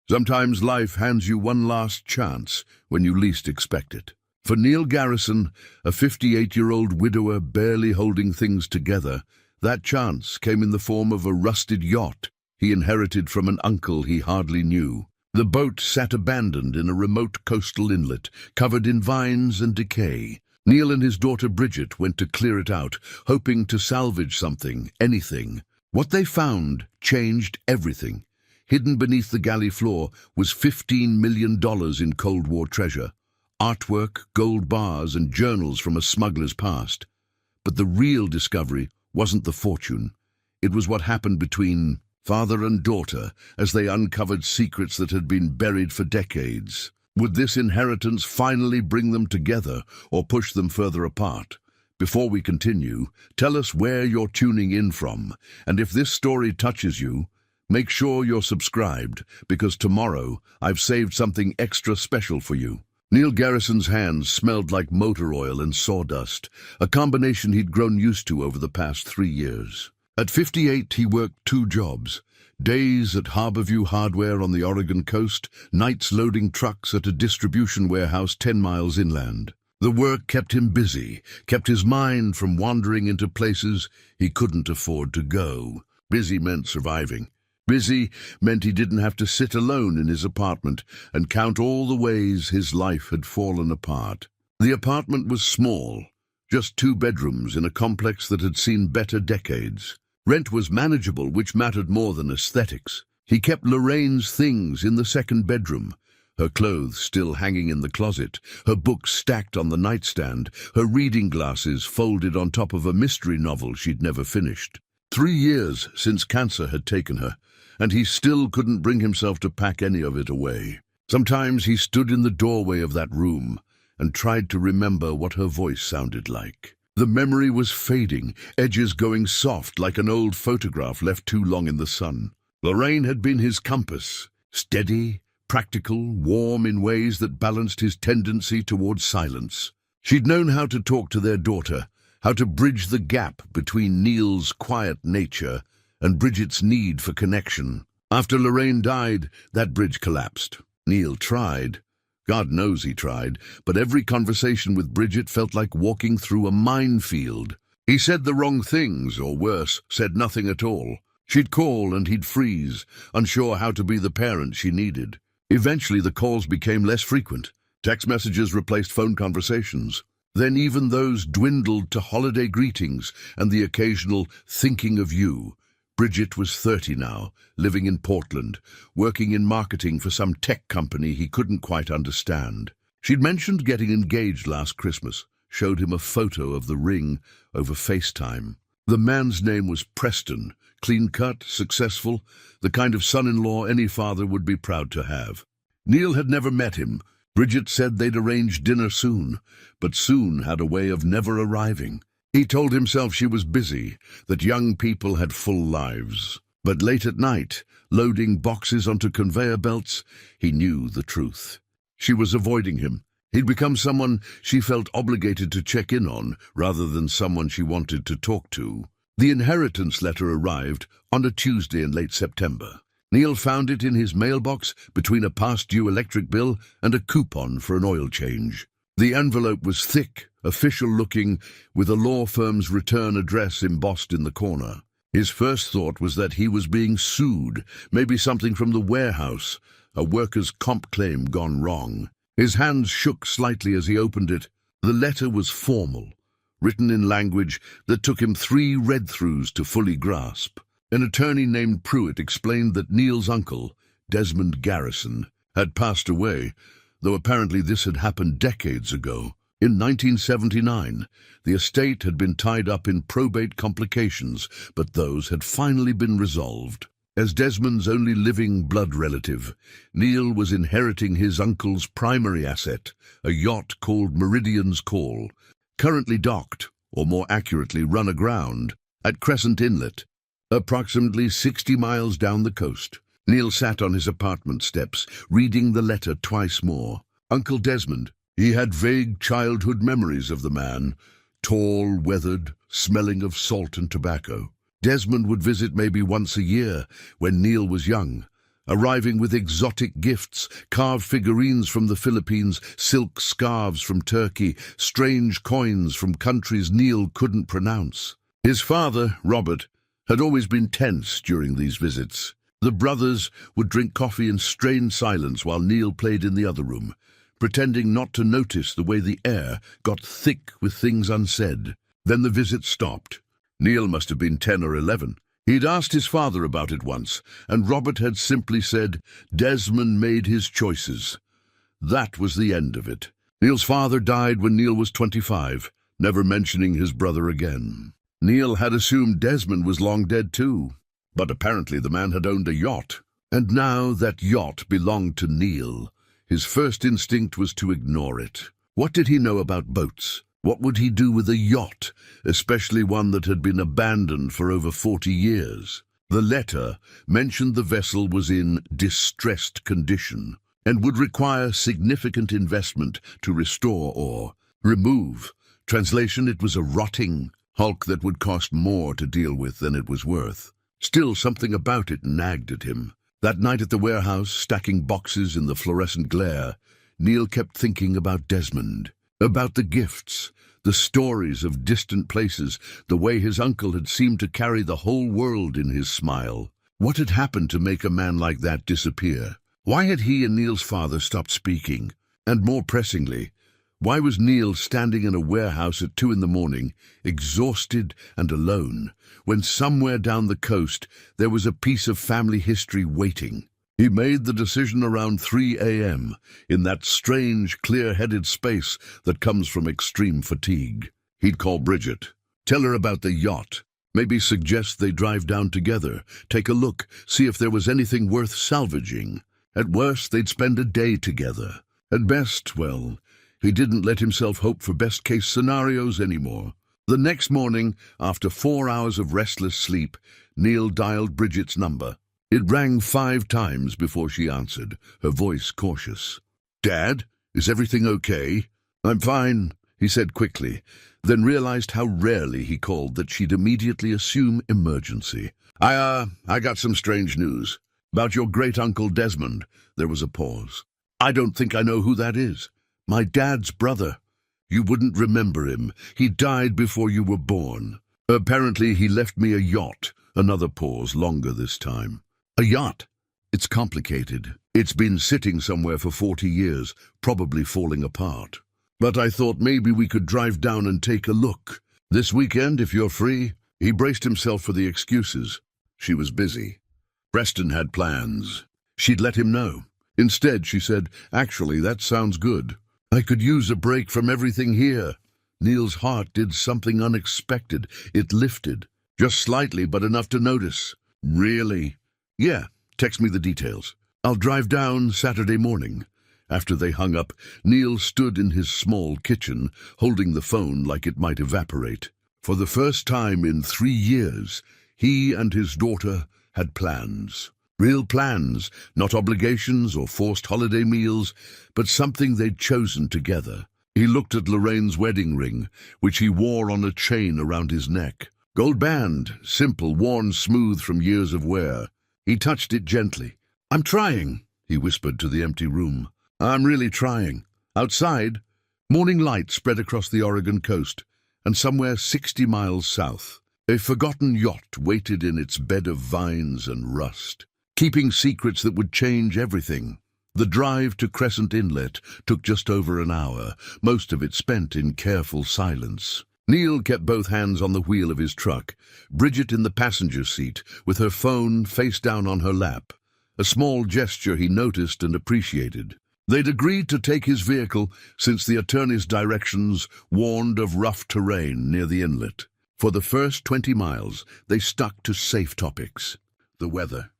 Sometimes life hands you one last chance when you least expect it. For Neil Garrison, a 58-year-old widower barely holding things together, that chance came in the form of a rusted yacht he inherited from an uncle he hardly knew. The boat sat abandoned in a remote coastal inlet, covered in vines and decay. Neil and his daughter Bridget went to clear it out, hoping to salvage something, anything. What they found changed everything. Hidden beneath the galley floor was $15 million in Cold War treasure, artwork, gold bars, and journals from a smuggler's past. But the real discovery wasn't the fortune. It was what happened between father and daughter as they uncovered secrets that had been buried for decades. Would this inheritance finally bring them together or push them further apart? Before we continue, tell us where you're tuning in from, and if this story touches you, make sure you're subscribed, because tomorrow I've saved something extra special for you. Neil Garrison's hands smelled like motor oil and sawdust, a combination he'd grown used to over the past 3 years. At 58, he worked 2 jobs. Days at Harborview Hardware on the Oregon coast, nights loading trucks at a distribution warehouse 10 miles inland. The work kept him busy, kept his mind from wandering into places he couldn't afford to go. Busy meant surviving. Busy meant he didn't have to sit alone in his apartment and count all the ways his life had fallen apart. The apartment was small, just 2 bedrooms in a complex that had seen better decades. Rent was manageable, which mattered more than aesthetics. He kept Lorraine's things in the 2nd bedroom, her clothes still hanging in the closet, her books stacked on the nightstand, her reading glasses folded on top of a mystery novel she'd never finished. 3 years since cancer had taken her, and he still couldn't bring himself to pack any of it away. Sometimes he stood in the doorway of that room and tried to remember what her voice sounded like. The memory was fading, edges going soft like an old photograph left too long in the sun. Lorraine had been his compass, steady, practical, warm in ways that balanced his tendency towards silence. She'd known how to talk to their daughter, how to bridge the gap between Neil's quiet nature and Bridget's need for connection. After Lorraine died, that bridge collapsed. Neil tried. God knows he tried, but every conversation with Bridget felt like walking through a minefield. He said the wrong things, or worse, said nothing at all. She'd call and he'd freeze, unsure how to be the parent she needed. Eventually the calls became less frequent. Text messages replaced phone conversations. Then even those dwindled to holiday greetings and the occasional thinking of you. Bridget was 30 now, living in Portland, working in marketing for some tech company he couldn't quite understand. She'd mentioned getting engaged last Christmas, showed him a photo of the ring over FaceTime. The man's name was Preston, clean-cut, successful, the kind of son-in-law any father would be proud to have. Neil had never met him. Bridget said they'd arrange dinner soon, but soon had a way of never arriving. He told himself she was busy, that young people had full lives. But late at night, loading boxes onto conveyor belts, he knew the truth. She was avoiding him. He'd become someone she felt obligated to check in on, rather than someone she wanted to talk to. The inheritance letter arrived on a Tuesday in late September. Neil found it in his mailbox between a past-due electric bill and a coupon for an oil change. The envelope was thick, official-looking, with a law firm's return address embossed in the corner. His first thought was that he was being sued, maybe something from the warehouse, a workers' comp claim gone wrong. His hands shook slightly as he opened it. The letter was formal, written in language that took him 3 read-throughs to fully grasp. An attorney named Pruitt explained that Neil's uncle, Desmond Garrison, had passed away, though apparently this had happened decades ago. In 1979, the estate had been tied up in probate complications, but those had finally been resolved. As Desmond's only living blood relative, Neil was inheriting his uncle's primary asset, a yacht called Meridian's Call, currently docked, or more accurately run aground, at Crescent Inlet, approximately 60 miles down the coast. Neil sat on his apartment steps, reading the letter twice more. Uncle Desmond. He had vague childhood memories of the man, tall, weathered, smelling of salt and tobacco. Desmond would visit maybe once a year when Neil was young, arriving with exotic gifts, carved figurines from the Philippines, silk scarves from Turkey, strange coins from countries Neil couldn't pronounce. His father, Robert, had always been tense during these visits. The brothers would drink coffee in strained silence while Neil played in the other room, pretending not to notice the way the air got thick with things unsaid. Then the visit stopped. Neil must have been 10 or 11. He'd asked his father about it once, and Robert had simply said, "Desmond made his choices." That was the end of it. Neil's father died when Neil was 25, never mentioning his brother again. Neil had assumed Desmond was long dead too, but apparently the man had owned a yacht. And now that yacht belonged to Neil. His first instinct was to ignore it. What did he know about boats? What would he do with a yacht, especially one that had been abandoned for over 40 years? The letter mentioned the vessel was in distressed condition and would require significant investment to restore or remove. Translation, it was a rotting hulk that would cost more to deal with than it was worth. Still, something about it nagged at him. That night at the warehouse, stacking boxes in the fluorescent glare, Neil kept thinking about Desmond, about the gifts, the stories of distant places, the way his uncle had seemed to carry the whole world in his smile. What had happened to make a man like that disappear? Why had he and Neil's father stopped speaking? And more pressingly, why was Neil standing in a warehouse at 2 in the morning, exhausted and alone, when somewhere down the coast there was a piece of family history waiting? He made the decision around 3 a.m. in that strange, clear-headed space that comes from extreme fatigue. He'd call Bridget, tell her about the yacht, maybe suggest they drive down together, take a look, see if there was anything worth salvaging. At worst, they'd spend a day together. At best, well, he didn't let himself hope for best-case scenarios anymore. The next morning, after 4 hours of restless sleep, Neil dialed Bridget's number. It rang 5 times before she answered, her voice cautious. "Dad, is everything okay?" "I'm fine," he said quickly, then realized how rarely he called that she'd immediately assume emergency. I got some strange news. About your great-uncle Desmond." There was a pause. "I don't think I know who that is." "My dad's brother. You wouldn't remember him. He died before you were born. Apparently he left me a yacht." Another pause, longer this time. "A yacht? It's complicated. It's been sitting somewhere for 40 years, probably falling apart. But I thought maybe we could drive down and take a look. This weekend, if you're free." He braced himself for the excuses. She was busy. Preston had plans. She'd let him know. Instead, she said, "Actually, that sounds good. I could use a break from everything here." Neil's heart did something unexpected. It lifted. Just slightly, but enough to notice. "Really?" "Yeah, text me the details. I'll drive down Saturday morning." After they hung up, Neil stood in his small kitchen, holding the phone like it might evaporate. For the first time in 3 years, he and his daughter had plans. Real plans, not obligations or forced holiday meals, but something they'd chosen together. He looked at Lorraine's wedding ring, which he wore on a chain around his neck. Gold band, simple, worn smooth from years of wear. He touched it gently. "I'm trying," he whispered to the empty room. "I'm really trying." Outside, morning light spread across the Oregon coast, and somewhere 60 miles south, a forgotten yacht waited in its bed of vines and rust, keeping secrets that would change everything. The drive to Crescent Inlet took just over an hour, most of it spent in careful silence. Neil kept both hands on the wheel of his truck, Bridget in the passenger seat, with her phone face down on her lap, a small gesture he noticed and appreciated. They'd agreed to take his vehicle since the attorney's directions warned of rough terrain near the inlet. For the first 20 miles, they stuck to safe topics. The weather,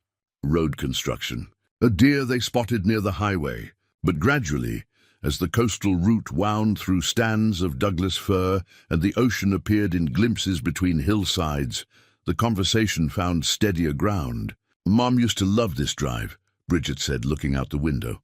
road construction, a deer they spotted near the highway. But gradually, as the coastal route wound through stands of Douglas fir and the ocean appeared in glimpses between hillsides, the conversation found steadier ground. "Mom used to love this drive," Bridget said, looking out the window.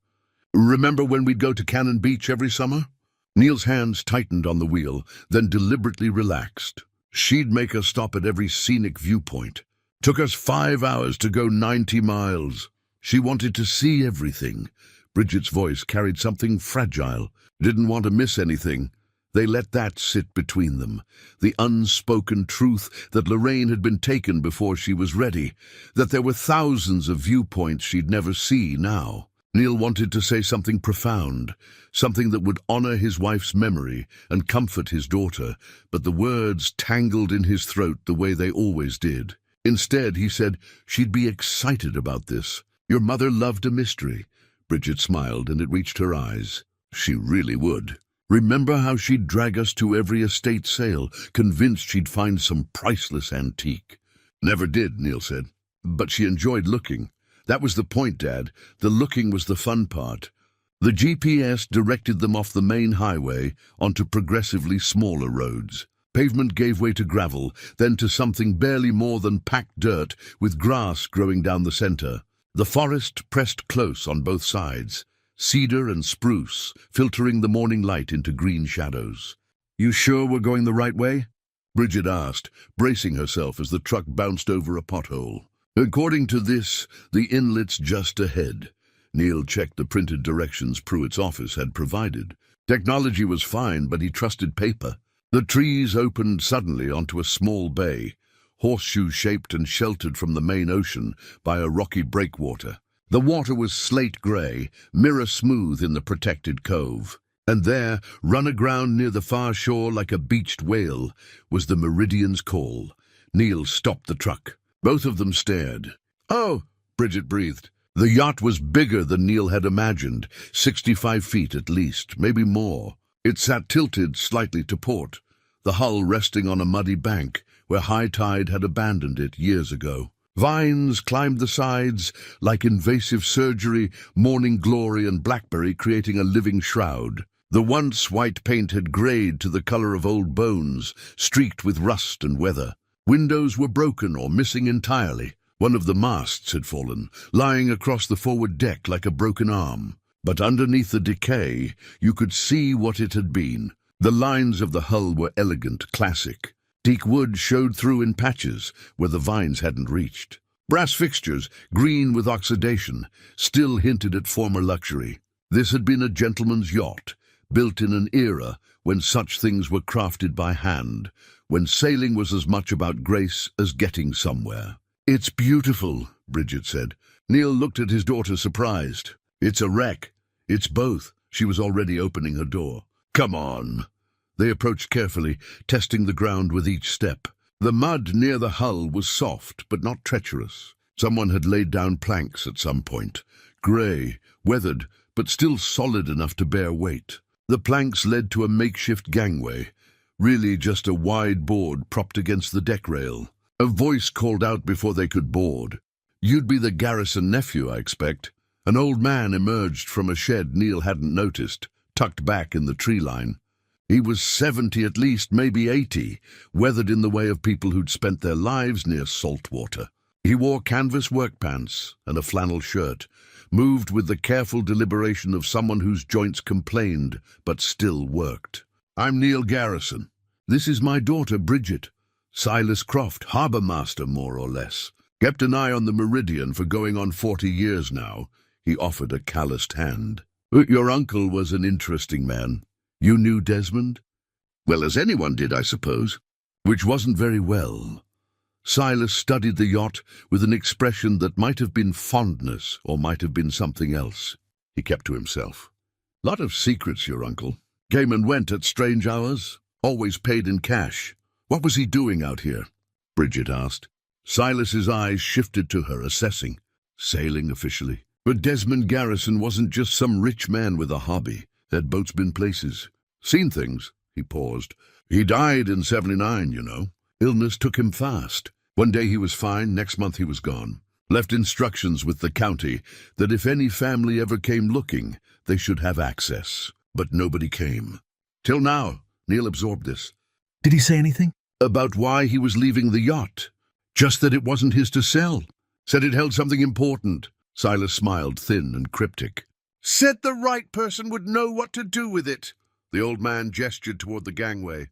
"Remember when we'd go to Cannon Beach every summer?" Neil's hands tightened on the wheel, then deliberately relaxed. "She'd make us stop at every scenic viewpoint. Took us 5 hours to go 90 miles. She wanted to see everything. Bridget's voice carried something fragile. Didn't want to miss anything. They let that sit between them. The unspoken truth that Lorraine had been taken before she was ready, that there were thousands of viewpoints she'd never see now. Neil wanted to say something profound, something that would honor his wife's memory and comfort his daughter, but the words tangled in his throat the way they always did. Instead, he said, she'd be excited about this. Your mother loved a mystery. Bridget smiled, and it reached her eyes. She really would. Remember how she'd drag us to every estate sale, convinced she'd find some priceless antique? Never did, Neil said. But she enjoyed looking. That was the point, Dad. The looking was the fun part. The GPS directed them off the main highway onto progressively smaller roads. Pavement gave way to gravel, then to something barely more than packed dirt with grass growing down the center. The forest pressed close on both sides, cedar and spruce filtering the morning light into green shadows. You sure we're going the right way? Bridget asked, bracing herself as the truck bounced over a pothole. According to this, the inlet's just ahead. Neil checked the printed directions Pruitt's office had provided. Technology was fine, but he trusted paper. The trees opened suddenly onto a small bay, horseshoe-shaped and sheltered from the main ocean by a rocky breakwater. The water was slate-gray, mirror-smooth in the protected cove. And there, run aground near the far shore like a beached whale, was the Meridian's call. Neil stopped the truck. Both of them stared. Oh, Bridget breathed. The yacht was bigger than Neil had imagined, 65 feet at least, maybe more. It sat tilted slightly to port, the hull resting on a muddy bank where high tide had abandoned it years ago. Vines climbed the sides like invasive surgery, morning glory and blackberry creating a living shroud. The once white paint had grayed to the color of old bones, streaked with rust and weather. Windows were broken or missing entirely. One of the masts had fallen, lying across the forward deck like a broken arm. But underneath the decay, you could see what it had been. The lines of the hull were elegant, classic. Teak wood showed through in patches where the vines hadn't reached. Brass fixtures, green with oxidation, still hinted at former luxury. This had been a gentleman's yacht, built in an era when such things were crafted by hand, when sailing was as much about grace as getting somewhere. It's beautiful, Bridget said. Neil looked at his daughter, surprised. It's a wreck. It's both. She was already opening her door. Come on. They approached carefully, testing the ground with each step. The mud near the hull was soft, but not treacherous. Someone had laid down planks at some point. Grey, weathered, but still solid enough to bear weight. The planks led to a makeshift gangway, really just a wide board propped against the deck rail. A voice called out before they could board. You'd be the Garrison nephew, I expect. An old man emerged from a shed Neil hadn't noticed, tucked back in the tree line. He was 70 at least, maybe 80, weathered in the way of people who'd spent their lives near salt water. He wore canvas work pants and a flannel shirt, moved with the careful deliberation of someone whose joints complained but still worked. I'm Neil Garrison. This is my daughter, Bridget. Silas Croft, harbour master, more or less. Kept an eye on the Meridian for going on 40 years now. He offered a calloused hand. Your uncle was an interesting man. You knew Desmond? Well, as anyone did, I suppose. Which wasn't very well. Silas studied the yacht with an expression that might have been fondness or might have been something else. He kept to himself. Lot of secrets, your uncle. Came and went at strange hours. Always paid in cash. What was he doing out here? Bridget asked. Silas's eyes shifted to her, assessing. Sailing officially. But Desmond Garrison wasn't just some rich man with a hobby. Had boats been places. Seen things. He paused. He died in 79, you know. Illness took him fast. One day he was fine, next month he was gone. Left instructions with the county that if any family ever came looking, they should have access. But nobody came. Till now, Neil absorbed this. Did he say anything? About why he was leaving the yacht. Just that it wasn't his to sell. Said it held something important. Silas smiled, thin and cryptic. Said the right person would know what to do with it. The old man gestured toward the gangway.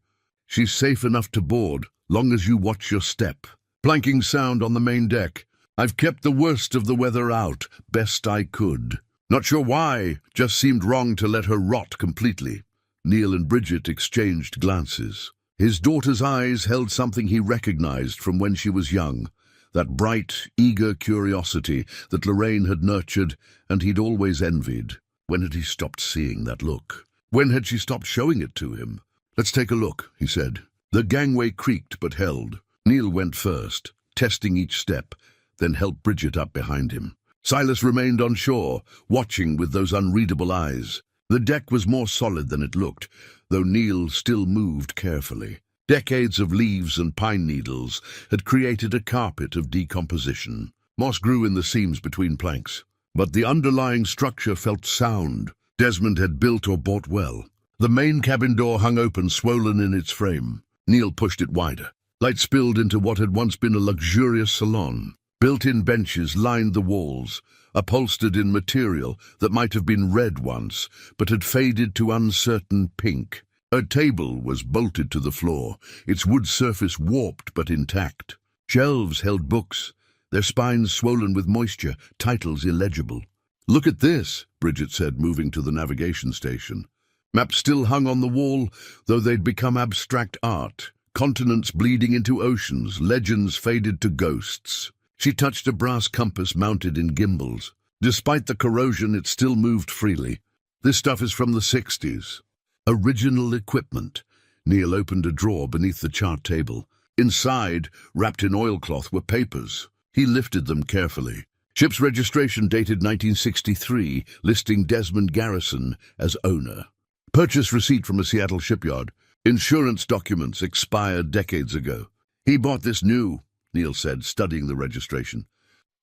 She's safe enough to board, long as you watch your step. Planking sound on the main deck. I've kept the worst of the weather out, best I could. Not sure why, just seemed wrong to let her rot completely. Neil and Bridget exchanged glances. His daughter's eyes held something he recognized from when she was young, that bright, eager curiosity that Lorraine had nurtured and he'd always envied. When had he stopped seeing that look? When had she stopped showing it to him? "Let's take a look," he said. The gangway creaked but held. Neil went first, testing each step, then helped Bridget up behind him. Silas remained on shore, watching with those unreadable eyes. The deck was more solid than it looked, though Neil still moved carefully. Decades of leaves and pine needles had created a carpet of decomposition. Moss grew in the seams between planks, but the underlying structure felt sound. Desmond had built or bought well. The main cabin door hung open, swollen in its frame. Neil pushed it wider. Light spilled into what had once been a luxurious salon. Built-in benches lined the walls, upholstered in material that might have been red once, but had faded to uncertain pink. A table was bolted to the floor, its wood surface warped but intact. Shelves held books, their spines swollen with moisture, titles illegible. "Look at this," Bridget said, moving to the navigation station. Maps still hung on the wall, though they'd become abstract art. Continents bleeding into oceans, legends faded to ghosts. She touched a brass compass mounted in gimbals. Despite the corrosion, it still moved freely. "This stuff is from the 60s. Original equipment." Neil opened a drawer beneath the chart table. Inside, wrapped in oilcloth, were papers. He lifted them carefully. Ship's registration dated 1963, listing Desmond Garrison as owner. Purchase receipt from a Seattle shipyard. Insurance documents expired decades ago. "He bought this new," Neil said, studying the registration.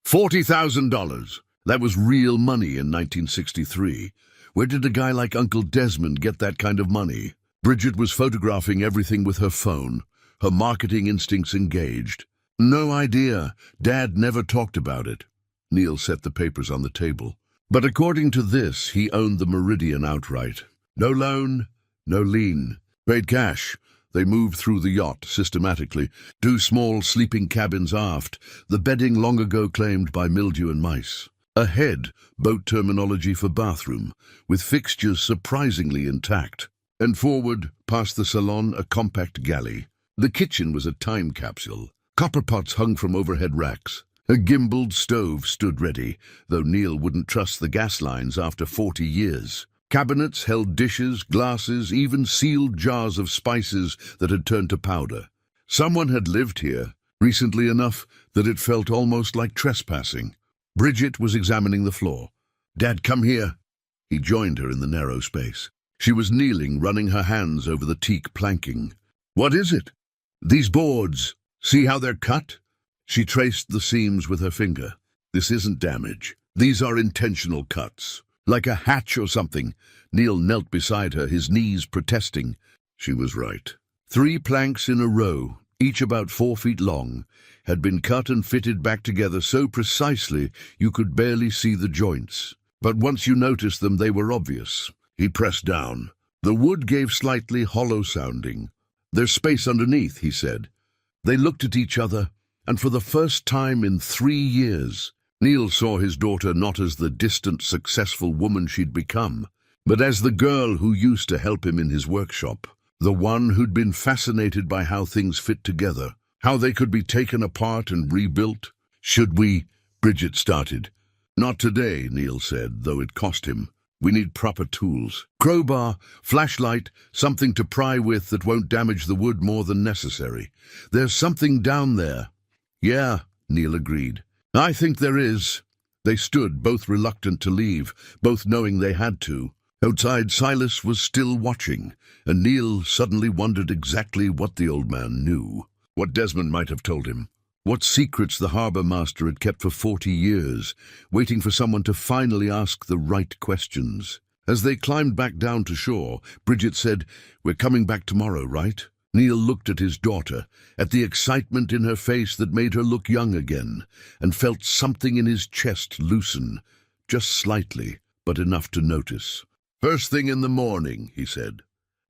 $40,000. That was real money in 1963. Where did a guy like Uncle Desmond get that kind of money? Bridget was photographing everything with her phone, her marketing instincts engaged. "No idea. Dad never talked about it." Neil set the papers on the table. But according to this, he owned the Meridian outright. No loan, no lien. Paid cash. They moved through the yacht systematically. 2 small sleeping cabins aft, the bedding long ago claimed by mildew and mice. Ahead, boat terminology for bathroom, with fixtures surprisingly intact. And forward, past the salon, a compact galley. The kitchen was a time capsule. Copper pots hung from overhead racks. A gimbaled stove stood ready, though Neil wouldn't trust the gas lines after 40 years. Cabinets held dishes, glasses, even sealed jars of spices that had turned to powder. Someone had lived here, recently enough that it felt almost like trespassing. Bridget was examining the floor. "Dad, come here." He joined her in the narrow space. She was kneeling, running her hands over the teak planking. "What is it?" "These boards. See how they're cut?" She traced the seams with her finger. "This isn't damage. These are intentional cuts. Like a hatch or something." Neil knelt beside her, his knees protesting. She was right. 3 planks in a row, each about 4 feet long, had been cut and fitted back together so precisely you could barely see the joints. But once you noticed them, they were obvious. He pressed down. The wood gave slightly hollow sounding. "There's space underneath," he said. They looked at each other, and for the first time in 3 years, Neil saw his daughter not as the distant, successful woman she'd become, but as the girl who used to help him in his workshop, the one who'd been fascinated by how things fit together, how they could be taken apart and rebuilt. "Should we?" Bridget started. "Not today," Neil said, though it cost him. "We need proper tools. Crowbar, flashlight, something to pry with that won't damage the wood more than necessary. There's something down there." "Yeah," Neil agreed. "I think there is." They stood, both reluctant to leave, both knowing they had to. Outside, Silas was still watching, and Neil suddenly wondered exactly what the old man knew, what Desmond might have told him, what secrets the harbour master had kept for 40 years, waiting for someone to finally ask the right questions. As they climbed back down to shore, Bridget said, "We're coming back tomorrow, right?" Neil looked at his daughter, at the excitement in her face that made her look young again, and felt something in his chest loosen, just slightly, but enough to notice. "First thing in the morning," he said.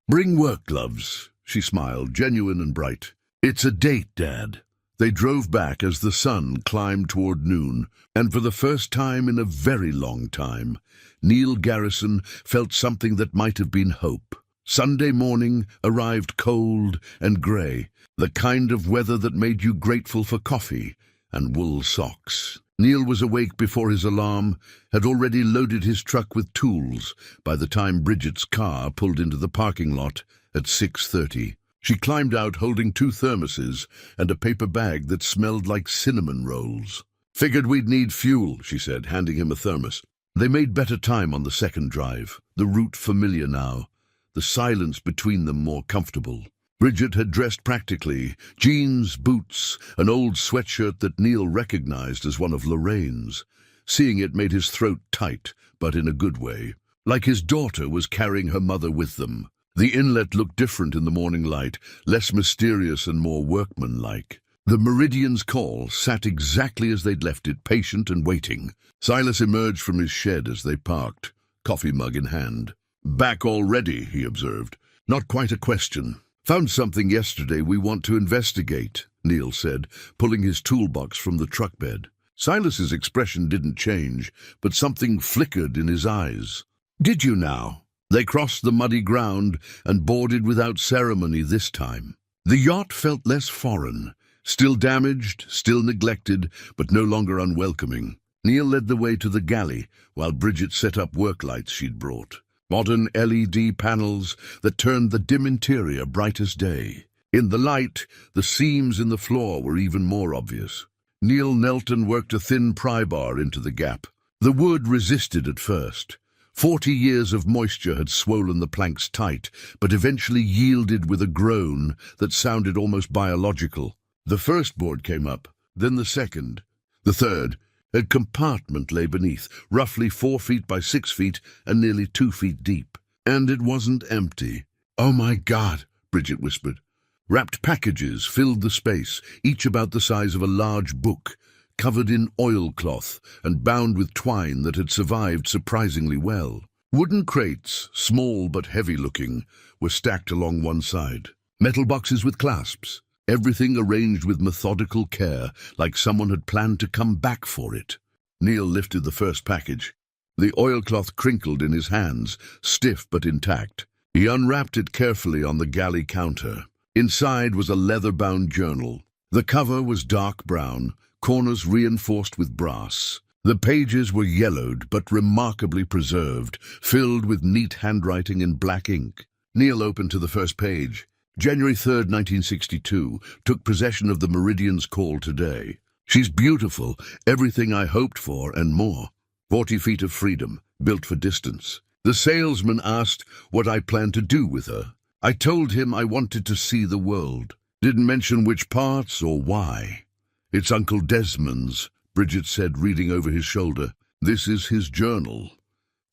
"Bring work gloves," she smiled, genuine and bright. "It's a date, Dad." They drove back as the sun climbed toward noon, and for the first time in a very long time, Neil Garrison felt something that might have been hope. Sunday morning arrived cold and grey, the kind of weather that made you grateful for coffee and wool socks. Neil was awake before his alarm, had already loaded his truck with tools by the time Bridget's car pulled into the parking lot at 6:30. She climbed out holding 2 thermoses and a paper bag that smelled like cinnamon rolls. "Figured we'd need fuel," she said, handing him a thermos. They made better time on the second drive, the route familiar now, the silence between them more comfortable. Bridget had dressed practically, jeans, boots, an old sweatshirt that Neil recognized as one of Lorraine's. Seeing it made his throat tight, but in a good way. Like his daughter was carrying her mother with them. The inlet looked different in the morning light, less mysterious and more workmanlike. The Meridian's call sat exactly as they'd left it, patient and waiting. Silas emerged from his shed as they parked, coffee mug in hand. "Back already," he observed. "Not quite a question. Found something yesterday we want to investigate," Neil said, pulling his toolbox from the truck bed. Silas's expression didn't change, but something flickered in his eyes. "Did you now?" They crossed the muddy ground and boarded without ceremony this time. The yacht felt less foreign, still damaged, still neglected, but no longer unwelcoming. Neil led the way to the galley, while Bridget set up work lights she'd brought. Modern LED panels that turned the dim interior bright as day. In the light, the seams in the floor were even more obvious. Neil knelt and worked a thin pry bar into the gap. The wood resisted at first. 40 years of moisture had swollen the planks tight, but eventually yielded with a groan that sounded almost biological. The first board came up, then the second, the third. A compartment lay beneath, roughly 4 feet by 6 feet and nearly 2 feet deep. And it wasn't empty. "Oh my God," Bridget whispered. Wrapped packages filled the space, each about the size of a large book, covered in oilcloth and bound with twine that had survived surprisingly well. Wooden crates, small but heavy-looking, were stacked along one side. Metal boxes with clasps, everything arranged with methodical care, like someone had planned to come back for it. Neil lifted the first package. The oilcloth crinkled in his hands, stiff but intact. He unwrapped it carefully on the galley counter. Inside was a leather-bound journal. The cover was dark brown, corners reinforced with brass. The pages were yellowed but remarkably preserved, filled with neat handwriting in black ink. Neil opened to the first page. January 3rd, 1962, took possession of the Meridian's call today. She's beautiful, everything I hoped for and more. 40 feet of freedom, built for distance. The salesman asked what I planned to do with her. I told him I wanted to see the world. Didn't mention which parts or why. "It's Uncle Desmond's," Bridget said, reading over his shoulder. "This is his journal."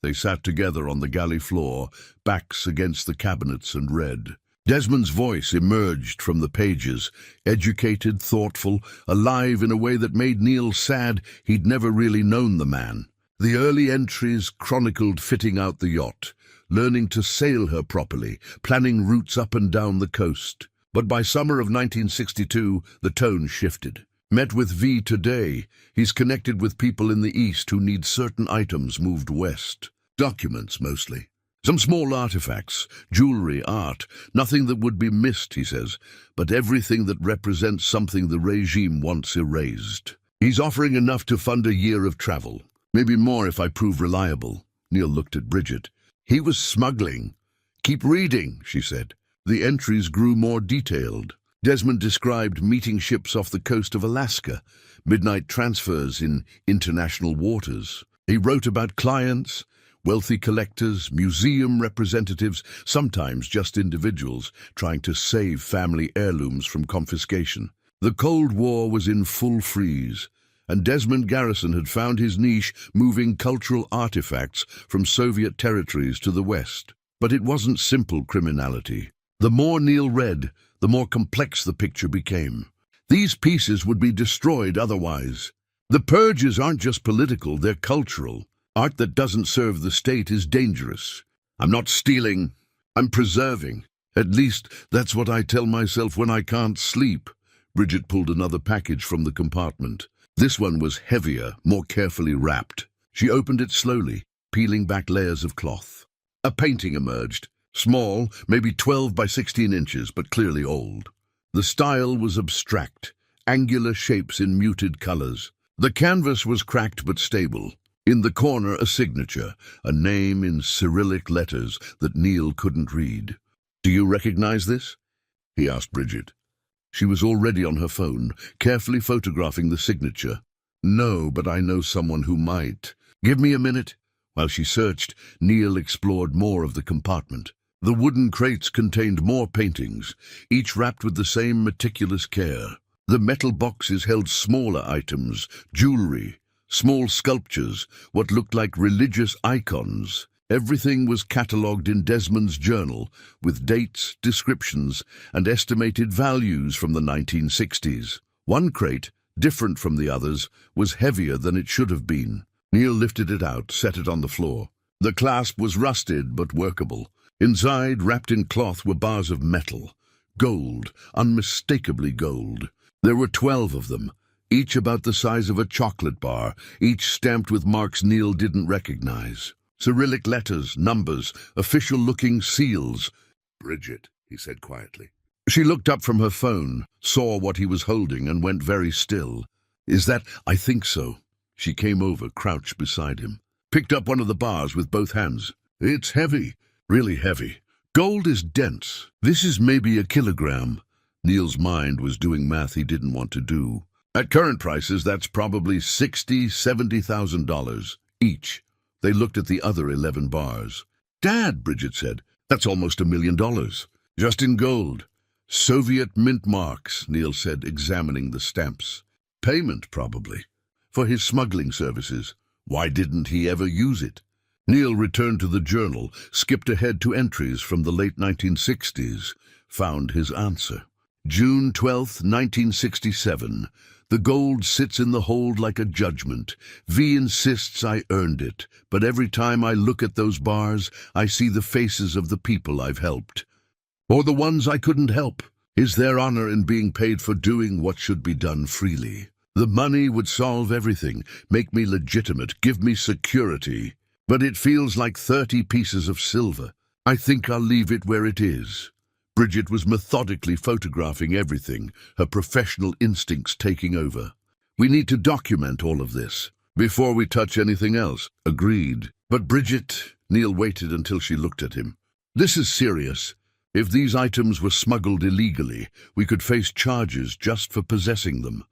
They sat together on the galley floor, backs against the cabinets, and read. Desmond's voice emerged from the pages, educated, thoughtful, alive in a way that made Neil sad he'd never really known the man. The early entries chronicled fitting out the yacht, learning to sail her properly, planning routes up and down the coast. But by summer of 1962, the tone shifted. Met with V today. He's connected with people in the East who need certain items moved west. Documents, mostly. Some small artifacts, jewelry, art, nothing that would be missed, he says, but everything that represents something the regime wants erased. He's offering enough to fund a year of travel. Maybe more if I prove reliable. Neil looked at Bridget. He was smuggling. "Keep reading," she said. The entries grew more detailed. Desmond described meeting ships off the coast of Alaska, midnight transfers in international waters. He wrote about clients, wealthy collectors, museum representatives, sometimes just individuals trying to save family heirlooms from confiscation. The Cold War was in full freeze, and Desmond Garrison had found his niche moving cultural artifacts from Soviet territories to the West. But it wasn't simple criminality. The more Neil read, the more complex the picture became. These pieces would be destroyed otherwise. The purges aren't just political, they're cultural. Art that doesn't serve the state is dangerous. "I'm not stealing, I'm preserving. At least that's what I tell myself when I can't sleep," Bridget pulled another package from the compartment. This one was heavier, more carefully wrapped. She opened it slowly, peeling back layers of cloth. A painting emerged. Small, maybe 12 by 16 inches, but clearly old. The style was abstract, angular shapes in muted colors. The canvas was cracked but stable. In the corner, a signature, a name in Cyrillic letters that Neil couldn't read. "Do you recognize this?" he asked Bridget. She was already on her phone, carefully photographing the signature. "No, but I know someone who might. Give me a minute." While she searched, Neil explored more of the compartment. The wooden crates contained more paintings, each wrapped with the same meticulous care. The metal boxes held smaller items, jewelry, small sculptures, what looked like religious icons. Everything was catalogued in Desmond's journal, with dates, descriptions, and estimated values from the 1960s. One crate, different from the others, was heavier than it should have been. Neil lifted it out, set it on the floor. The clasp was rusted but workable. Inside, wrapped in cloth, were bars of metal. Gold, unmistakably gold. There were 12 of them, each about the size of a chocolate bar, each stamped with marks Neil didn't recognize. Cyrillic letters, numbers, official-looking seals. "Bridget," he said quietly. She looked up from her phone, saw what he was holding, and went very still. "Is that—" "I think so." She came over, crouched beside him. Picked up one of the bars with both hands. "It's heavy, really heavy. Gold is dense. This is maybe a kilogram." Neil's mind was doing math he didn't want to do. At current prices, that's probably $60,000, $70,000 each. They looked at the other 11 bars. "Dad," Bridget said, "that's almost $1 million. Just in gold." "Soviet mint marks," Neil said, examining the stamps. "Payment, probably. For his smuggling services. Why didn't he ever use it?" Neil returned to the journal, skipped ahead to entries from the late 1960s, found his answer. June 12, 1967. "The gold sits in the hold like a judgment. V insists I earned it, but every time I look at those bars, I see the faces of the people I've helped. Or the ones I couldn't help. Is there honor in being paid for doing what should be done freely? The money would solve everything, make me legitimate, give me security. But it feels like 30 pieces of silver. I think I'll leave it where it is." Bridget was methodically photographing everything, her professional instincts taking over. "We need to document all of this before we touch anything else." "Agreed. But Bridget," Neil waited until she looked at him. "This is serious. If these items were smuggled illegally, we could face charges just for possessing them.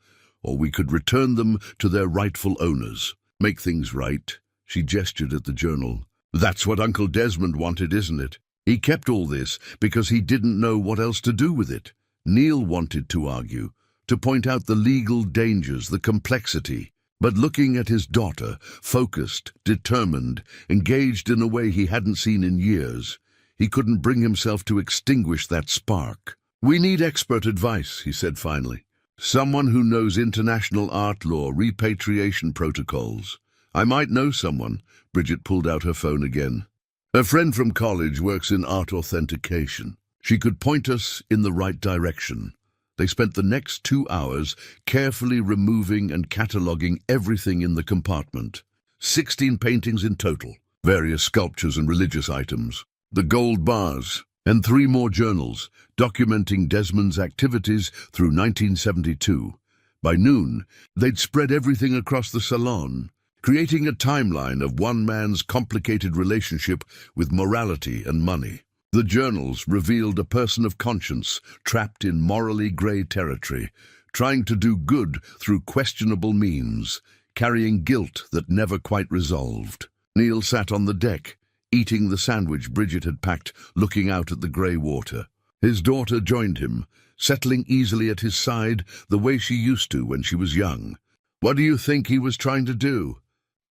Or we could return them to their rightful owners. Make things right." She gestured at the journal. "That's what Uncle Desmond wanted, isn't it? He kept all this because he didn't know what else to do with it." Neil wanted to argue, to point out the legal dangers, the complexity. But looking at his daughter, focused, determined, engaged in a way he hadn't seen in years, he couldn't bring himself to extinguish that spark. "We need expert advice," he said finally. "Someone who knows international art law, repatriation protocols. I might know someone." Bridget pulled out her phone again. "A friend from college works in art authentication. She could point us in the right direction." They spent the next 2 hours carefully removing and cataloguing everything in the compartment. 16 paintings in total, various sculptures and religious items, the gold bars, and 3 more journals documenting Desmond's activities through 1972. By noon, they'd spread everything across the salon, creating a timeline of one man's complicated relationship with morality and money. The journals revealed a person of conscience trapped in morally grey territory, trying to do good through questionable means, carrying guilt that never quite resolved. Neil sat on the deck, eating the sandwich Bridget had packed, looking out at the grey water. His daughter joined him, settling easily at his side the way she used to when she was young. "What do you think he was trying to do?"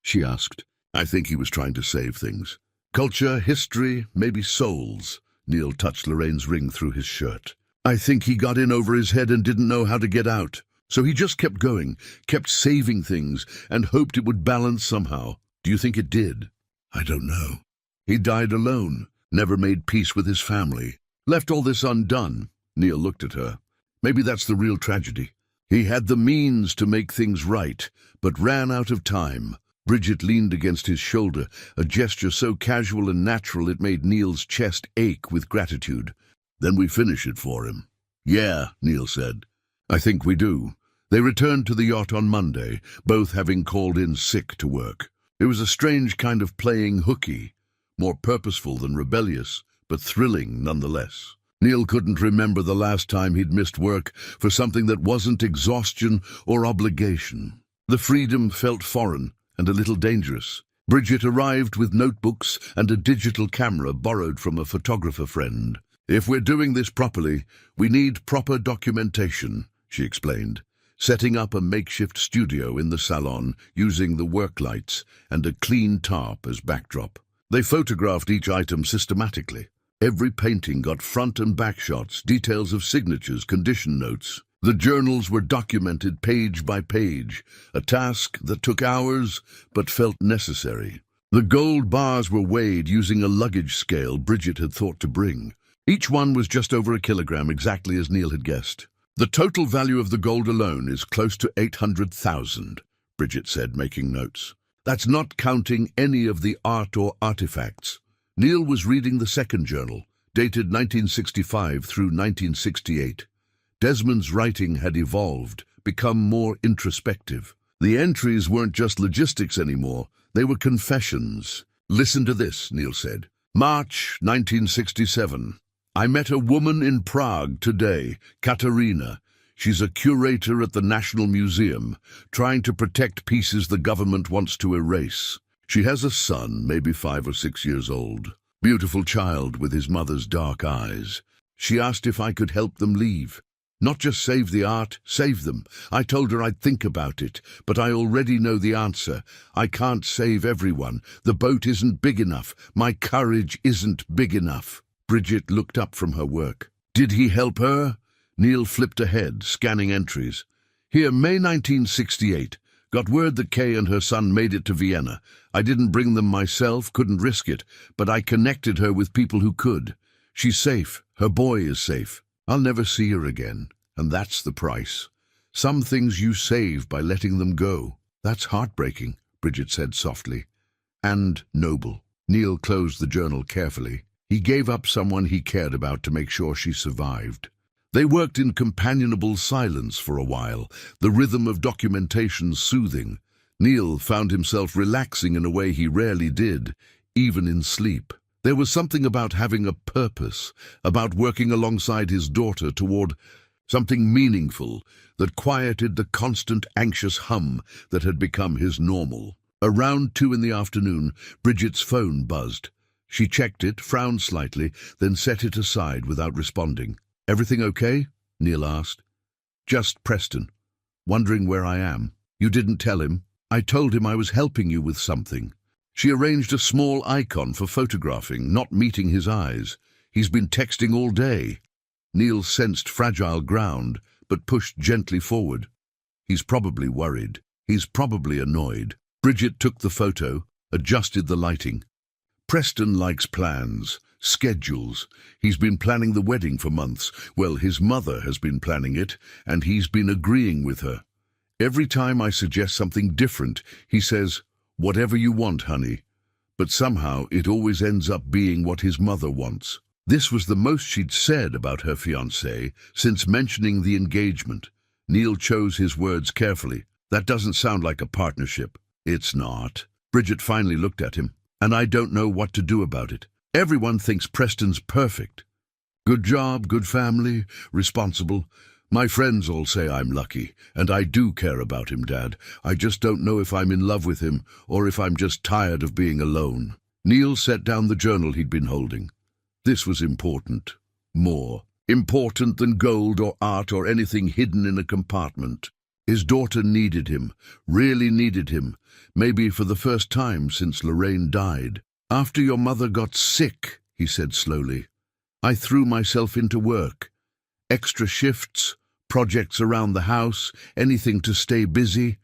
she asked. "I think he was trying to save things. Culture, history, maybe souls." Neil touched Lorraine's ring through his shirt. "I think he got in over his head and didn't know how to get out. So he just kept going, kept saving things, and hoped it would balance somehow. Do you think it did?" "I don't know. He died alone, never made peace with his family. Left all this undone." Neil looked at her. Maybe that's the real tragedy. He had the means to make things right, but ran out of time. Bridget leaned against his shoulder, a gesture so casual and natural it made Neil's chest ache with gratitude. Then we finish it for him. Yeah, Neil said. I think we do. They returned to the yacht on Monday, both having called in sick to work. It was a strange kind of playing hooky, more purposeful than rebellious, but thrilling nonetheless. Neil couldn't remember the last time he'd missed work for something that wasn't exhaustion or obligation. The freedom felt foreign and a little dangerous. Bridget arrived with notebooks and a digital camera borrowed from a photographer friend. If we're doing this properly, we need proper documentation, she explained, setting up a makeshift studio in the salon using the work lights and a clean tarp as backdrop. They photographed each item systematically. Every painting got front and back shots, details of signatures, condition notes. The journals were documented page by page, a task that took hours but felt necessary. The gold bars were weighed using a luggage scale Bridget had thought to bring. Each one was just over a kilogram, exactly as Neil had guessed. The total value of the gold alone is close to 800,000, Bridget said, making notes. That's not counting any of the art or artifacts. Neil was reading the second journal, dated 1965 through 1968. Desmond's writing had evolved, become more introspective. The entries weren't just logistics anymore, they were confessions. Listen to this, Neil said. March 1967. I met a woman in Prague today, Katerina. She's a curator at the National Museum, trying to protect pieces the government wants to erase. She has a son, maybe 5 or 6 years old. Beautiful child with his mother's dark eyes. She asked if I could help them leave. Not just save the art, save them. I told her I'd think about it, but I already know the answer. I can't save everyone. The boat isn't big enough. My courage isn't big enough. Bridget looked up from her work. Did he help her? Neil flipped ahead, scanning entries. Here, May 1968. Got word that Kay and her son made it to Vienna. I didn't bring them myself, couldn't risk it, but I connected her with people who could. She's safe. Her boy is safe. I'll never see her again, and that's the price. Some things you save by letting them go. That's heartbreaking, Bridget said softly. And noble. Neil closed the journal carefully. He gave up someone he cared about to make sure she survived. They worked in companionable silence for a while, the rhythm of documentation soothing. Neil found himself relaxing in a way he rarely did, even in sleep. There was something about having a purpose, about working alongside his daughter toward something meaningful that quieted the constant anxious hum that had become his normal. Around 2 in the afternoon, Bridget's phone buzzed. She checked it, frowned slightly, then set it aside without responding. Everything okay? Neil asked. Just Preston. Wondering where I am. You didn't tell him? I told him I was helping you with something. She arranged a small icon for photographing, not meeting his eyes. He's been texting all day. Neil sensed fragile ground, but pushed gently forward. He's probably worried. He's probably annoyed. Bridget took the photo, adjusted the lighting. Preston likes plans, schedules. He's been planning the wedding for months. Well, his mother has been planning it, and he's been agreeing with her. Every time I suggest something different, he says, "Whatever you want, honey." But somehow it always ends up being what his mother wants. This was the most she'd said about her fiancé since mentioning the engagement. Neil chose his words carefully. That doesn't sound like a partnership. It's not. Bridget finally looked at him. And I don't know what to do about it. Everyone thinks Preston's perfect. Good job, good family, responsible. My friends all say I'm lucky, and I do care about him, Dad. I just don't know if I'm in love with him or if I'm just tired of being alone. Neil set down the journal he'd been holding. This was important. More. Important than gold or art or anything hidden in a compartment. His daughter needed him, really needed him, maybe for the first time since Lorraine died. After your mother got sick, he said slowly, I threw myself into work. Extra shifts, projects around the house, anything to stay busy.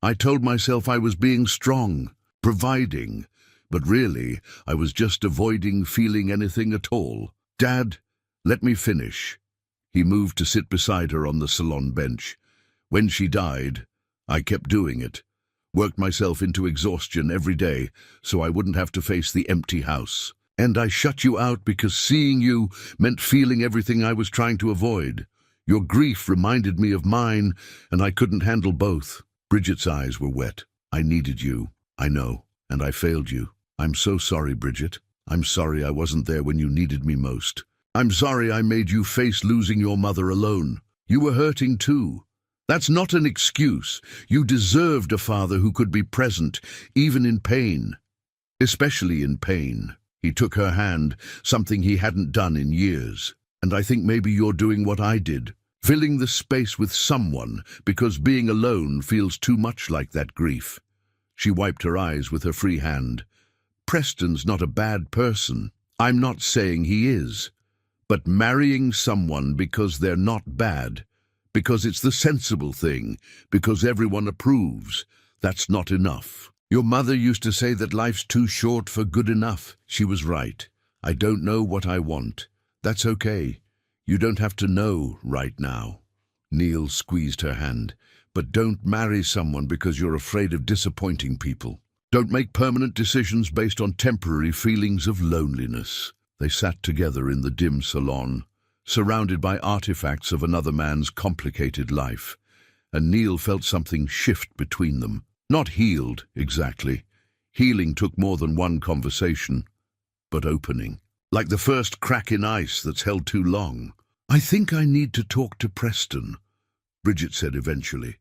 I told myself I was being strong, providing, but really I was just avoiding feeling anything at all. Dad, let me finish. He moved to sit beside her on the salon bench. When she died, I kept doing it. Worked myself into exhaustion every day so I wouldn't have to face the empty house. And I shut you out because seeing you meant feeling everything I was trying to avoid. Your grief reminded me of mine, and I couldn't handle both. Bridget's eyes were wet. I needed you, I know, and I failed you. I'm so sorry, Bridget. I'm sorry I wasn't there when you needed me most. I'm sorry I made you face losing your mother alone. You were hurting too. That's not an excuse. You deserved a father who could be present, even in pain. Especially in pain. He took her hand, something he hadn't done in years. And I think maybe you're doing what I did, filling the space with someone, because being alone feels too much like that grief. She wiped her eyes with her free hand. Preston's not a bad person. I'm not saying he is. But marrying someone because they're not bad, because it's the sensible thing, because everyone approves, that's not enough. Your mother used to say that life's too short for good enough. She was right. I don't know what I want. That's okay. You don't have to know right now. Neil squeezed her hand. But don't marry someone because you're afraid of disappointing people. Don't make permanent decisions based on temporary feelings of loneliness. They sat together in the dim salon, surrounded by artifacts of another man's complicated life, and Neil felt something shift between them. Not healed, exactly. Healing took more than one conversation, but opening. Like the first crack in ice that's held too long. I think I need to talk to Preston, Bridget said eventually.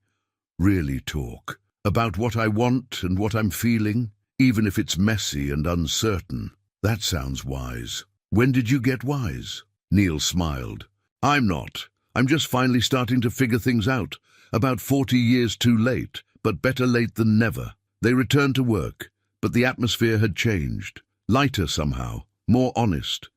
Really talk. About what I want and what I'm feeling, even if it's messy and uncertain. That sounds wise. When did you get wise? Neil smiled. I'm not. I'm just finally starting to figure things out. About 40 years too late, but better late than never. They returned to work, but the atmosphere had changed. Lighter somehow, more honest.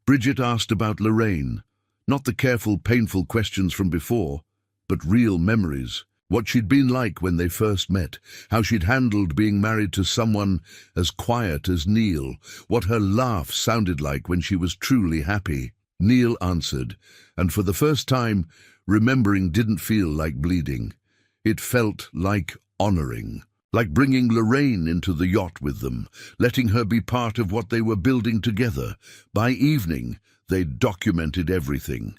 Bridget asked about Lorraine. Not the careful, painful questions from before, but real memories. What she'd been like when they first met, how she'd handled being married to someone as quiet as Neil, what her laugh sounded like when she was truly happy. Neil answered, and for the first time, remembering didn't feel like bleeding. It felt like honoring, like bringing Lorraine into the yacht with them, letting her be part of what they were building together. By evening, they'd documented everything.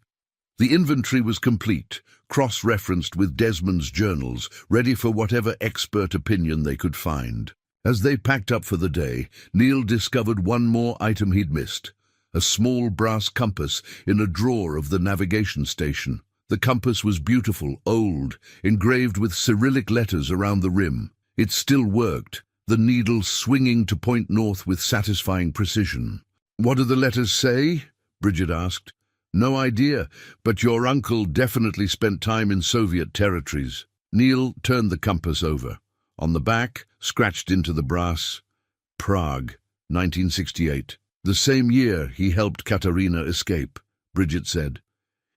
The inventory was complete, cross-referenced with Desmond's journals, ready for whatever expert opinion they could find. As they packed up for the day, Neil discovered one more item he'd missed, a small brass compass in a drawer of the navigation station. The compass was beautiful, old, engraved with Cyrillic letters around the rim. It still worked, the needle swinging to point north with satisfying precision. "What do the letters say?" Bridget asked. "No idea, but your uncle definitely spent time in Soviet territories." Neil turned the compass over. On the back, scratched into the brass, Prague, 1968. The same year he helped Katerina escape, Bridget said.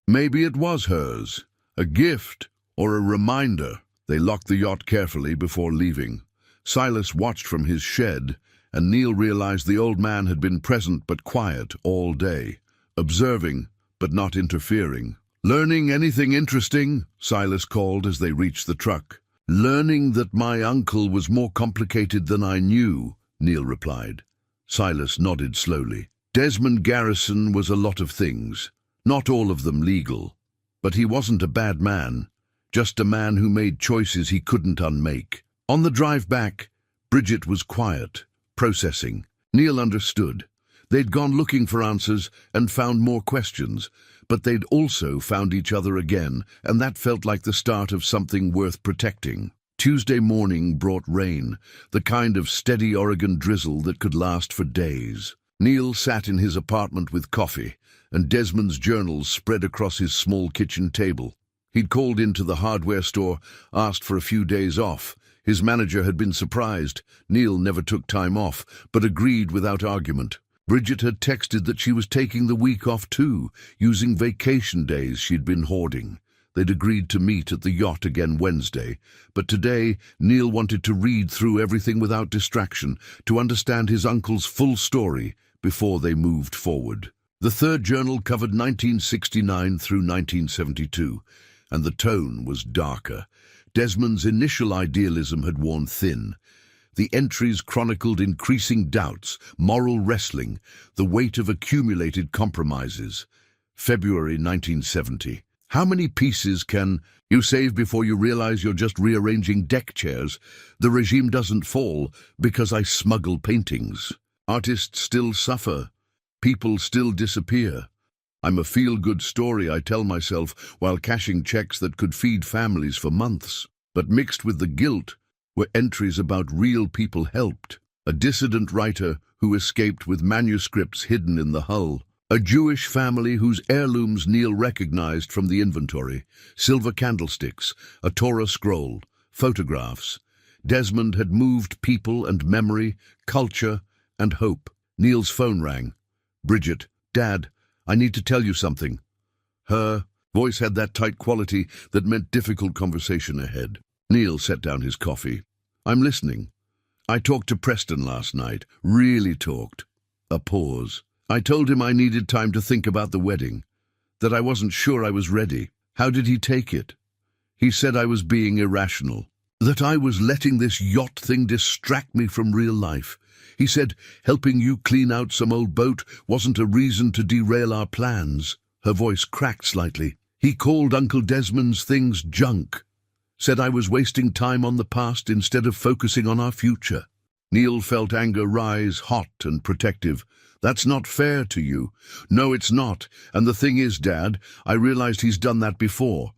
Maybe it was hers, a gift or a reminder. They locked the yacht carefully before leaving. Silas watched from his shed, and Neil realized the old man had been present but quiet all day, observing but not interfering. "Learning anything interesting?" Silas called as they reached the truck. "Learning that my uncle was more complicated than I knew," Neil replied. Silas nodded slowly. "Desmond Garrison was a lot of things, not all of them legal. But he wasn't a bad man, just a man who made choices he couldn't unmake." On the drive back, Bridget was quiet, processing. Neil understood. They'd gone looking for answers and found more questions, but they'd also found each other again, and that felt like the start of something worth protecting. Tuesday morning brought rain, the kind of steady Oregon drizzle that could last for days. Neil sat in his apartment with coffee, and Desmond's journals spread across his small kitchen table. He'd called into the hardware store, asked for a few days off. His manager had been surprised. Neil never took time off, but agreed without argument. Bridget had texted that she was taking the week off too, using vacation days she'd been hoarding. They'd agreed to meet at the yacht again Wednesday, but today Neil wanted to read through everything without distraction, to understand his uncle's full story before they moved forward. The third journal covered 1969 through 1972, and the tone was darker. Desmond's initial idealism had worn thin. The entries chronicled increasing doubts, moral wrestling, the weight of accumulated compromises. February 1970. How many pieces can you save before you realize you're just rearranging deck chairs? The regime doesn't fall because I smuggle paintings. Artists still suffer. People still disappear. I'm a feel-good story, I tell myself, while cashing checks that could feed families for months. But mixed with the guilt were entries about real people helped. A dissident writer who escaped with manuscripts hidden in the hull. A Jewish family whose heirlooms Neil recognized from the inventory. Silver candlesticks, a Torah scroll, photographs. Desmond had moved people and memory, culture and hope. Neil's phone rang. Bridget, Dad, I need to tell you something. Her voice had that tight quality that meant difficult conversation ahead. Neil set down his coffee. I'm listening. I talked to Preston last night. Really talked. A pause. I told him I needed time to think about the wedding, that I wasn't sure I was ready. How did he take it? He said I was being irrational, that I was letting this yacht thing distract me from real life. He said helping you clean out some old boat wasn't a reason to derail our plans. Her voice cracked slightly. He called Uncle Desmond's things junk, said I was wasting time on the past instead of focusing on our future. Neil felt anger rise, hot and protective. That's not fair to you. No, it's not. And the thing is, Dad, I realized he's done that before.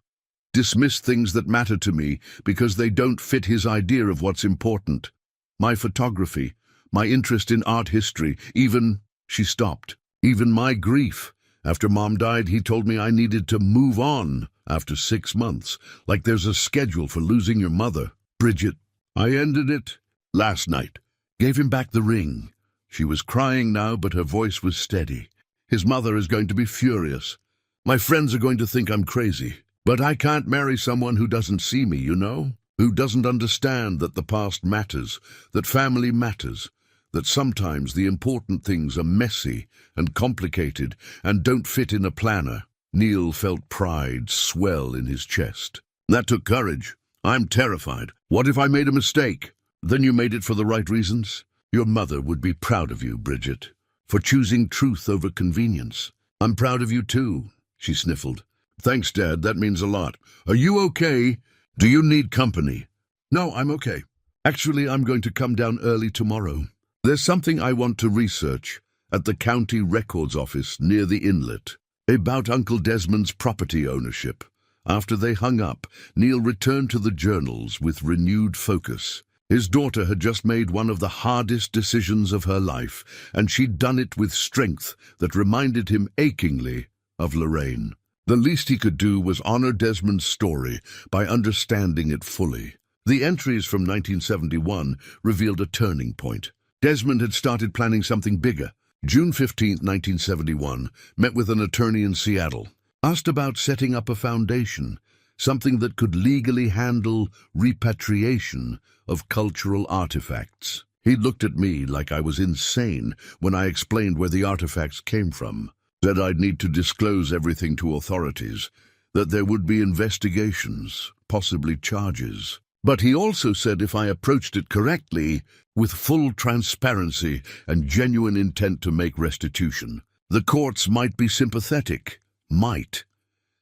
Dismissed things that matter to me because they don't fit his idea of what's important. My photography, my interest in art history, even, she stopped, even my grief. After Mom died, he told me I needed to move on after 6 months, like there's a schedule for losing your mother. Bridget, I ended it last night. Gave him back the ring. She was crying now, but her voice was steady. His mother is going to be furious. My friends are going to think I'm crazy. But I can't marry someone who doesn't see me, you know? Who doesn't understand that the past matters, that family matters, that sometimes the important things are messy and complicated and don't fit in a planner. Neil felt pride swell in his chest. That took courage. I'm terrified. What if I made a mistake? Then you made it for the right reasons? Your mother would be proud of you, Bridget, for choosing truth over convenience. I'm proud of you too, she sniffled. Thanks, Dad, that means a lot. Are you okay? Do you need company? No, I'm okay. Actually, I'm going to come down early tomorrow. There's something I want to research at the county records office near the inlet about Uncle Desmond's property ownership. After they hung up, Neil returned to the journals with renewed focus. His daughter had just made one of the hardest decisions of her life, and she'd done it with strength that reminded him achingly of Lorraine. The least he could do was honor Desmond's story by understanding it fully. The entries from 1971 revealed a turning point. Desmond had started planning something bigger. June 15, 1971, met with an attorney in Seattle. Asked about setting up a foundation, something that could legally handle repatriation of cultural artifacts. He looked at me like I was insane when I explained where the artifacts came from. Said I'd need to disclose everything to authorities, that there would be investigations, possibly charges. But he also said if I approached it correctly, with full transparency and genuine intent to make restitution, the courts might be sympathetic. Might.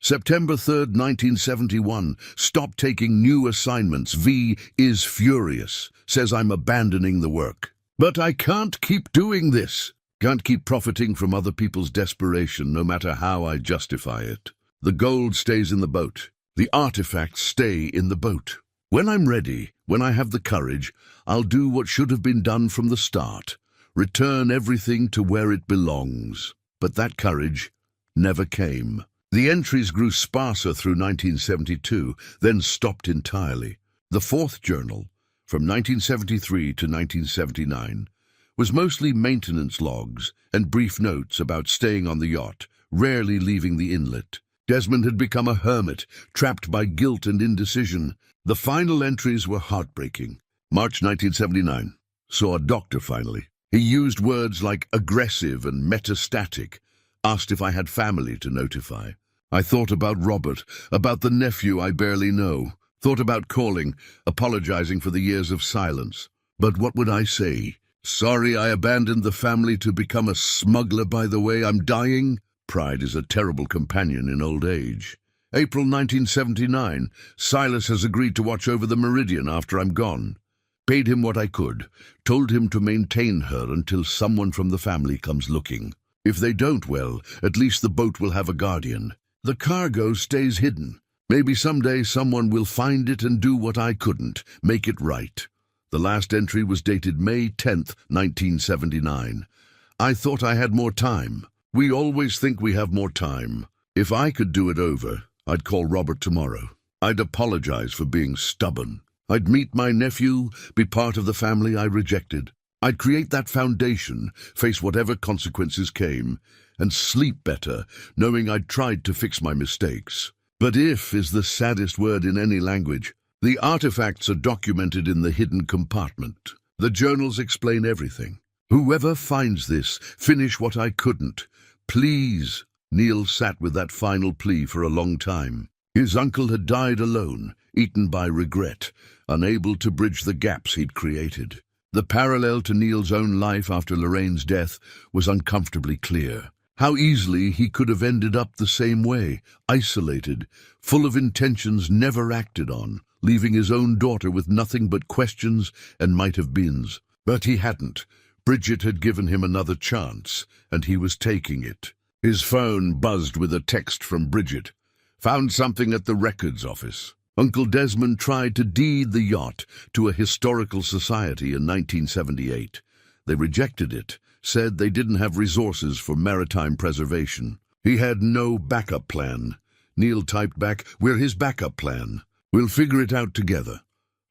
September 3rd, 1971. Stop taking new assignments. V is furious. Says I'm abandoning the work. But I can't keep doing this. Can't keep profiting from other people's desperation, no matter how I justify it. The gold stays in the boat. The artifacts stay in the boat. When I'm ready, when I have the courage, I'll do what should have been done from the start. Return everything to where it belongs. But that courage never came. The entries grew sparser through 1972, then stopped entirely. The fourth journal, from 1973 to 1979, was mostly maintenance logs and brief notes about staying on the yacht, rarely leaving the inlet. Desmond had become a hermit, trapped by guilt and indecision. The final entries were heartbreaking. March 1979. Saw a doctor finally. He used words like aggressive and metastatic, asked if I had family to notify. I thought about Robert, about the nephew I barely know, thought about calling, apologizing for the years of silence. But what would I say? Sorry I abandoned the family to become a smuggler, by the way, I'm dying? Pride is a terrible companion in old age. April 1979, Silas has agreed to watch over the Meridian after I'm gone. Paid him what I could, told him to maintain her until someone from the family comes looking. If they don't, well, at least the boat will have a guardian. The cargo stays hidden. Maybe someday someone will find it and do what I couldn't, make it right. The last entry was dated May 10th, 1979. I thought I had more time. We always think we have more time. If I could do it over, I'd call Robert tomorrow. I'd apologize for being stubborn. I'd meet my nephew, be part of the family I rejected. I'd create that foundation, face whatever consequences came, and sleep better, knowing I'd tried to fix my mistakes. But if is the saddest word in any language. The artifacts are documented in the hidden compartment. The journals explain everything. Whoever finds this, finish what I couldn't. Please. Neil sat with that final plea for a long time. His uncle had died alone, eaten by regret, unable to bridge the gaps he'd created. The parallel to Neil's own life after Lorraine's death was uncomfortably clear. How easily he could have ended up the same way, isolated, full of intentions never acted on, leaving his own daughter with nothing but questions and might-have-beens. But he hadn't. Bridget had given him another chance, and he was taking it. His phone buzzed with a text from Bridget. Found something at the records office. Uncle Desmond tried to deed the yacht to a historical society in 1978. They rejected it, said they didn't have resources for maritime preservation. He had no backup plan. Neil typed back, "We're his backup plan. We'll figure it out together."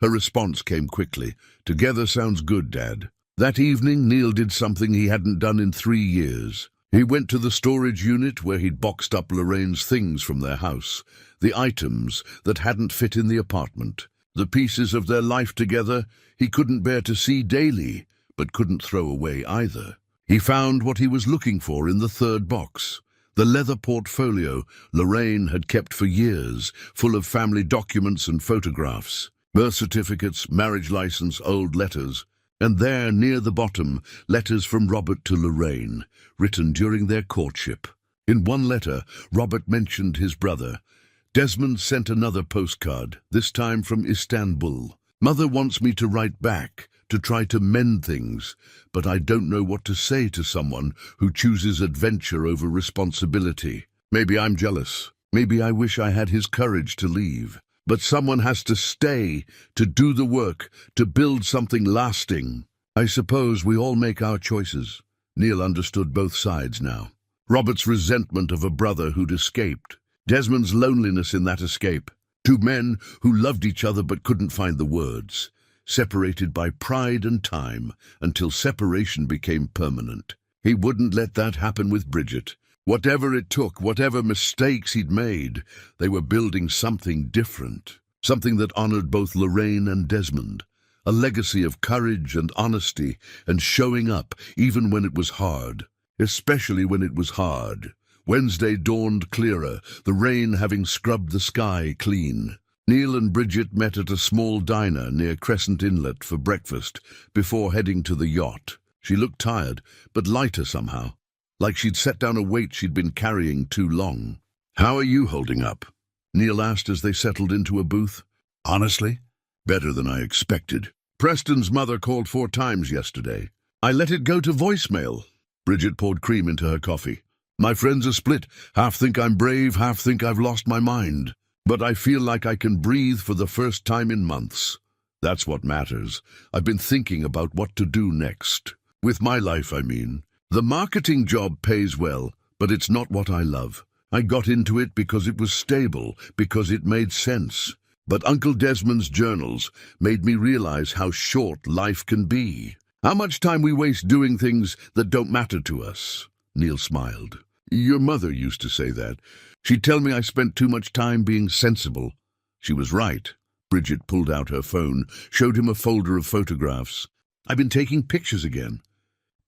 Her response came quickly. "Together sounds good, Dad." That evening, Neil did something he hadn't done in 3 years. He went to the storage unit where he'd boxed up Lorraine's things from their house, the items that hadn't fit in the apartment, the pieces of their life together he couldn't bear to see daily, but couldn't throw away either. He found what he was looking for in the third box, the leather portfolio Lorraine had kept for years, full of family documents and photographs, birth certificates, marriage license, old letters. And there, near the bottom, letters from Robert to Lorraine, written during their courtship. In one letter, Robert mentioned his brother. Desmond sent another postcard, this time from Istanbul. "Mother wants me to write back, to try to mend things, but I don't know what to say to someone who chooses adventure over responsibility. Maybe I'm jealous. Maybe I wish I had his courage to leave. But someone has to stay, to do the work, to build something lasting. I suppose we all make our choices." Neil understood both sides now. Robert's resentment of a brother who'd escaped. Desmond's loneliness in that escape. Two men who loved each other but couldn't find the words. Separated by pride and time, until separation became permanent. He wouldn't let that happen with Bridget. Whatever it took, whatever mistakes he'd made, they were building something different, something that honored both Lorraine and Desmond, a legacy of courage and honesty and showing up even when it was hard, especially when it was hard. Wednesday dawned clearer, the rain having scrubbed the sky clean. Neil and Bridget met at a small diner near Crescent Inlet for breakfast before heading to the yacht. She looked tired, but lighter somehow, like she'd set down a weight she'd been carrying too long. "How are you holding up?" Neil asked as they settled into a booth. "Honestly, better than I expected. Preston's mother called 4 times yesterday. I let it go to voicemail." Bridget poured cream into her coffee. "My friends are split. Half think I'm brave, half think I've lost my mind. But I feel like I can breathe for the first time in months. That's what matters. I've been thinking about what to do next. With my life, I mean. The marketing job pays well, but it's not what I love. I got into it because it was stable, because it made sense. But Uncle Desmond's journals made me realize how short life can be. How much time we waste doing things that don't matter to us." Neil smiled. "Your mother used to say that. She'd tell me I spent too much time being sensible." She was right. Bridget pulled out her phone, showed him a folder of photographs. "I've been taking pictures again.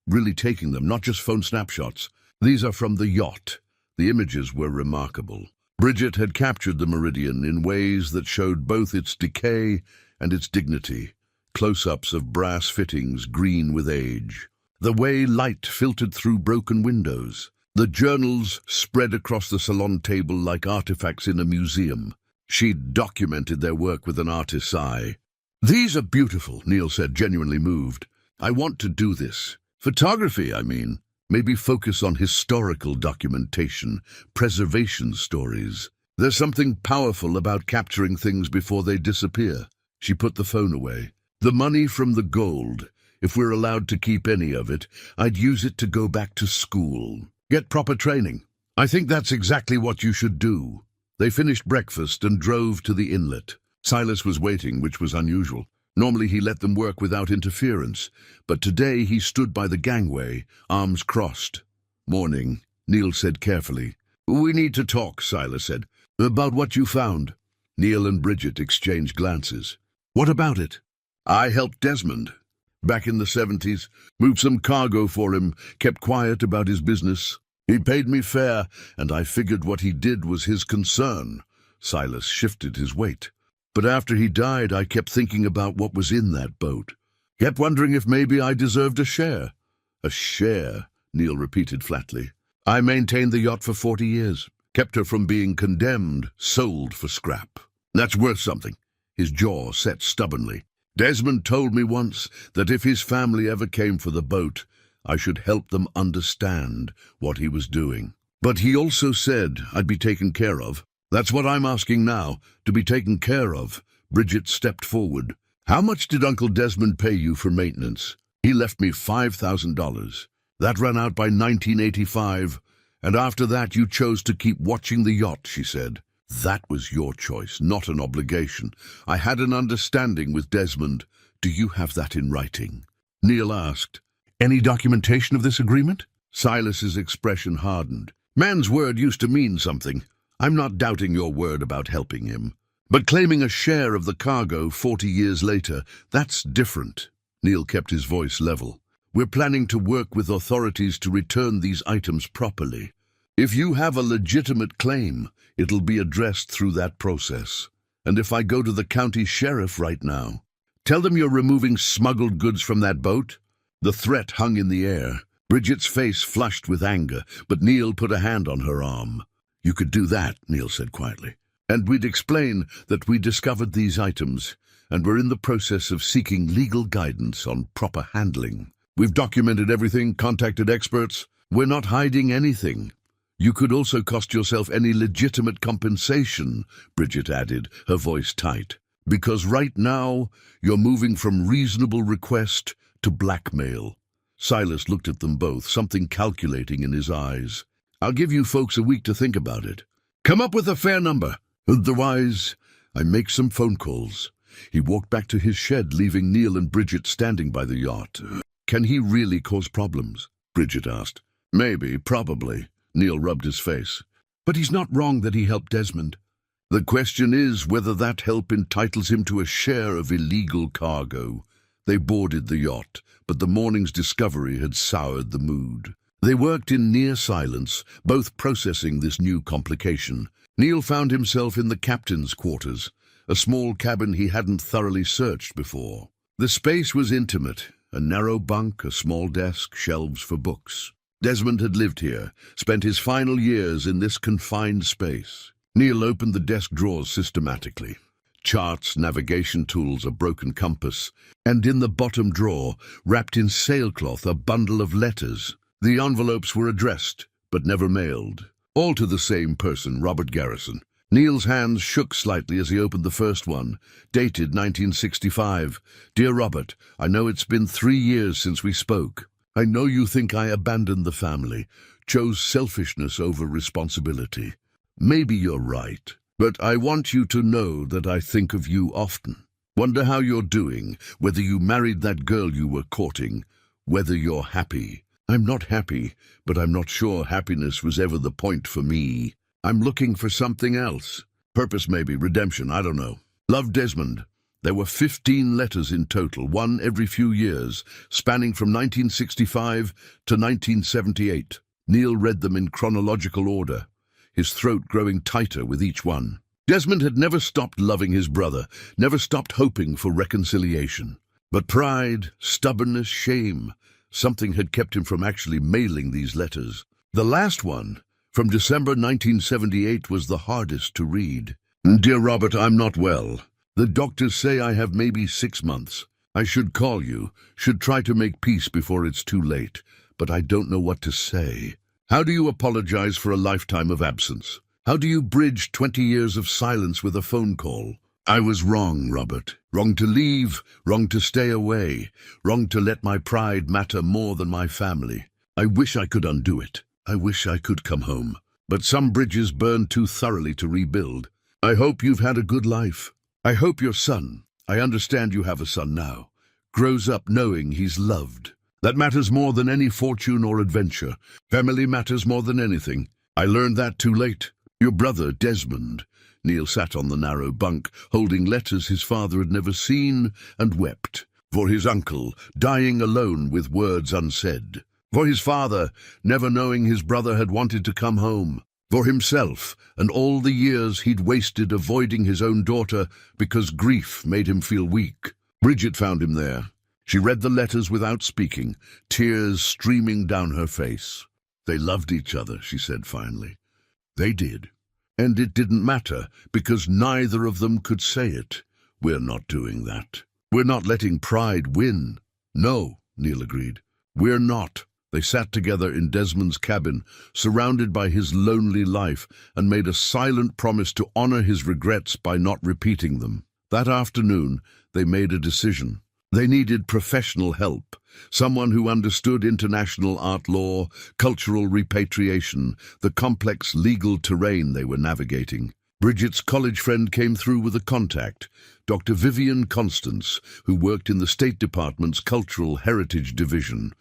Really taking them, not just phone snapshots. These are from the Yacht. The images were remarkable. Bridget had captured the meridian in ways that showed both its decay and its dignity. Close-ups of brass fittings green with age. The way light filtered through broken windows. The journals spread across the salon table like artifacts in a museum. She'd documented their work with an artist's eye. "These are beautiful," Neil said, genuinely moved. "I want to do this. Photography, I mean. Maybe focus on historical documentation, preservation stories. There's something powerful about capturing things before they disappear." She put the phone away. "The money from the gold, if we're allowed to keep any of it, I'd use it to go back to school. Get proper training. I think that's exactly what you should do." They finished breakfast and drove to the inlet. Silas was waiting, which was unusual. Normally he let them work without interference, but today he stood by the gangway, arms crossed. "Morning," Neil said carefully. "We need to talk," Silas said. "About what you found." Neil and Bridget exchanged glances. "What about it?" "I helped Desmond. Back in the 70s, moved some cargo for him, kept quiet about his business. He paid me fair, and I figured what he did was his concern." Silas shifted his weight. "But after he died, I kept thinking about what was in that boat. Kept wondering if maybe I deserved a share." "A share," Neil repeated flatly. "I maintained the yacht for 40 years. Kept her from being condemned, sold for scrap. That's worth something." His jaw set stubbornly. "Desmond told me once that if his family ever came for the boat, I should help them understand what he was doing. But he also said I'd be taken care of. That's what I'm asking now, to be taken care of." Bridget stepped forward. "How much did Uncle Desmond pay you for maintenance?" "He left me $5,000. That ran out by 1985, and after that you chose to keep watching the yacht," she said. "That was your choice, not an obligation. I had an understanding with Desmond. Do you have that in writing?" Neil asked. "Any documentation of this agreement?" Silas's expression hardened. "Man's word used to mean something. I'm not doubting your word about helping him. But claiming a share of the cargo 40 years later, that's different." Neil kept his voice level. "We're planning to work with authorities to return these items properly. If you have a legitimate claim, it'll be addressed through that process. And if I go to the county sheriff right now, tell them you're removing smuggled goods from that boat?" The threat hung in the air. Bridget's face flushed with anger, but Neil put a hand on her arm. "You could do that," Neil said quietly. "And we'd explain that we discovered these items, and we're in the process of seeking legal guidance on proper handling. We've documented everything, contacted experts. We're not hiding anything. You could also cost yourself any legitimate compensation," Bridget added, her voice tight. "Because right now, you're moving from reasonable request to blackmail." Silas looked at them both, something calculating in his eyes. "I'll give you folks a week to think about it. Come up with a fair number. Otherwise, I make some phone calls." He walked back to his shed, leaving Neil and Bridget standing by the yacht. "Can he really cause problems?" Bridget asked. "Maybe, probably." Neil rubbed his face. "But he's not wrong that he helped Desmond." "The question is whether that help entitles him to a share of illegal cargo." They boarded the yacht, but the morning's discovery had soured the mood. They worked in near silence, both processing this new complication. Neil found himself in the captain's quarters, a small cabin he hadn't thoroughly searched before. The space was intimate, a narrow bunk, a small desk, shelves for books. Desmond had lived here, spent his final years in this confined space. Neil opened the desk drawers systematically. Charts, navigation tools, a broken compass, and in the bottom drawer, wrapped in sailcloth, a bundle of letters. The envelopes were addressed, but never mailed. All to the same person, Robert Garrison. Neil's hands shook slightly as he opened the first one, dated 1965. "Dear Robert, I know it's been 3 years since we spoke. I know you think I abandoned the family, chose selfishness over responsibility. Maybe you're right. But I want you to know that I think of you often. Wonder how you're doing, whether you married that girl you were courting, whether you're happy. I'm not happy, but I'm not sure happiness was ever the point for me. I'm looking for something else. Purpose maybe, redemption, I don't know. Love, Desmond." There were 15 letters in total, one every few years, spanning from 1965 to 1978. Neil read them in chronological order, his throat growing tighter with each one. Desmond had never stopped loving his brother, never stopped hoping for reconciliation. But pride, stubbornness, shame, something had kept him from actually mailing these letters. The last one, from December 1978, was the hardest to read. "Dear Robert, I'm not well. The doctors say I have maybe 6 months. I should call you, should try to make peace before it's too late, but I don't know what to say. How do you apologize for a lifetime of absence? How do you bridge 20 years of silence with a phone call? I was wrong, Robert. Wrong to leave, wrong to stay away, wrong to let my pride matter more than my family. I wish I could undo it. I wish I could come home. But some bridges burn too thoroughly to rebuild. I hope you've had a good life. I hope your son, I understand you have a son now, grows up knowing he's loved. That matters more than any fortune or adventure. Family matters more than anything. I learned that too late. Your brother, Desmond." Neil sat on the narrow bunk, holding letters his father had never seen, and wept. For his uncle, dying alone with words unsaid. For his father, never knowing his brother had wanted to come home. For himself, and all the years he'd wasted avoiding his own daughter because grief made him feel weak. Bridget found him there. She read the letters without speaking, tears streaming down her face. "They loved each other," she said finally. "They did. And it didn't matter, because neither of them could say it. We're not doing that. We're not letting pride win." "No," Neil agreed. "We're not." They sat together in Desmond's cabin, surrounded by his lonely life, and made a silent promise to honor his regrets by not repeating them. That afternoon, they made a decision. They needed professional help, someone who understood international art law, cultural repatriation, the complex legal terrain they were navigating. Bridget's college friend came through with a contact, Dr. Vivian Constance, who worked in the State Department's Cultural Heritage Division.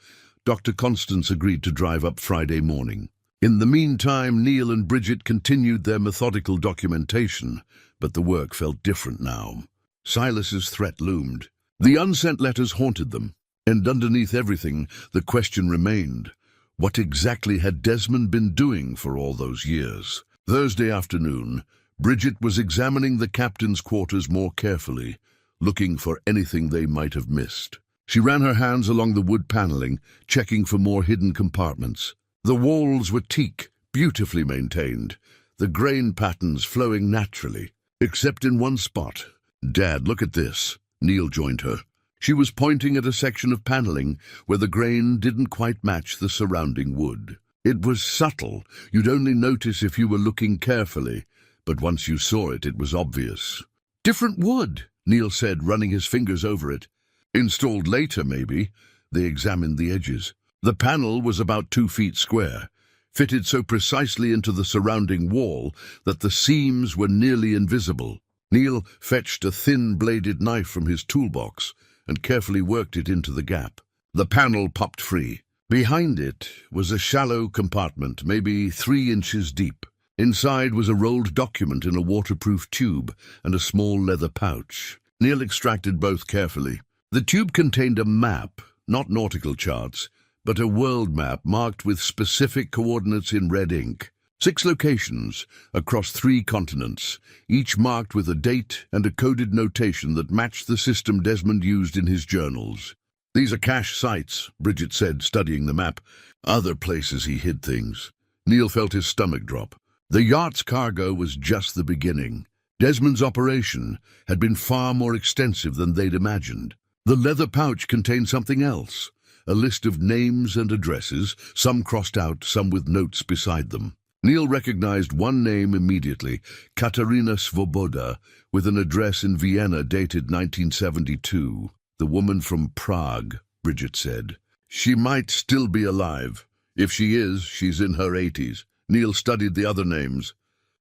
Dr. Constance agreed to drive up Friday morning. In the meantime, Neil and Bridget continued their methodical documentation, but the work felt different now. Silas's threat loomed. The unsent letters haunted them, and underneath everything, the question remained. What exactly had Desmond been doing for all those years? Thursday afternoon, Bridget was examining the captain's quarters more carefully, looking for anything they might have missed. She ran her hands along the wood paneling, checking for more hidden compartments. The walls were teak, beautifully maintained, the grain patterns flowing naturally, except in one spot. "Dad, look at this." Neil joined her. She was pointing at a section of paneling where the grain didn't quite match the surrounding wood. It was subtle. You'd only notice if you were looking carefully, but once you saw it, it was obvious. "Different wood," Neil said, running his fingers over it. "Installed later, maybe." They examined the edges. The panel was about 2 feet square, fitted so precisely into the surrounding wall that the seams were nearly invisible. Neil fetched a thin-bladed knife from his toolbox and carefully worked it into the gap. The panel popped free. Behind it was a shallow compartment, maybe 3 inches deep. Inside was a rolled document in a waterproof tube and a small leather pouch. Neil extracted both carefully. The tube contained a map, not nautical charts, but a world map marked with specific coordinates in red ink. 6 locations across 3 continents, each marked with a date and a coded notation that matched the system Desmond used in his journals. "These are cache sites," Bridget said, studying the map. "Other places he hid things." Neil felt his stomach drop. The yacht's cargo was just the beginning. Desmond's operation had been far more extensive than they'd imagined. The leather pouch contained something else, a list of names and addresses, some crossed out, some with notes beside them. Neil recognized one name immediately, Katarina Svoboda, with an address in Vienna dated 1972. "The woman from Prague," Bridget said. "She might still be alive. If she is, she's in her 80s. Neil studied the other names.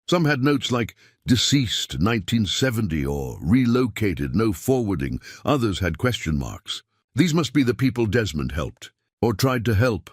Some had notes like deceased 1970 or relocated, no forwarding. Others had question marks. These must be the people Desmond helped, or tried to help.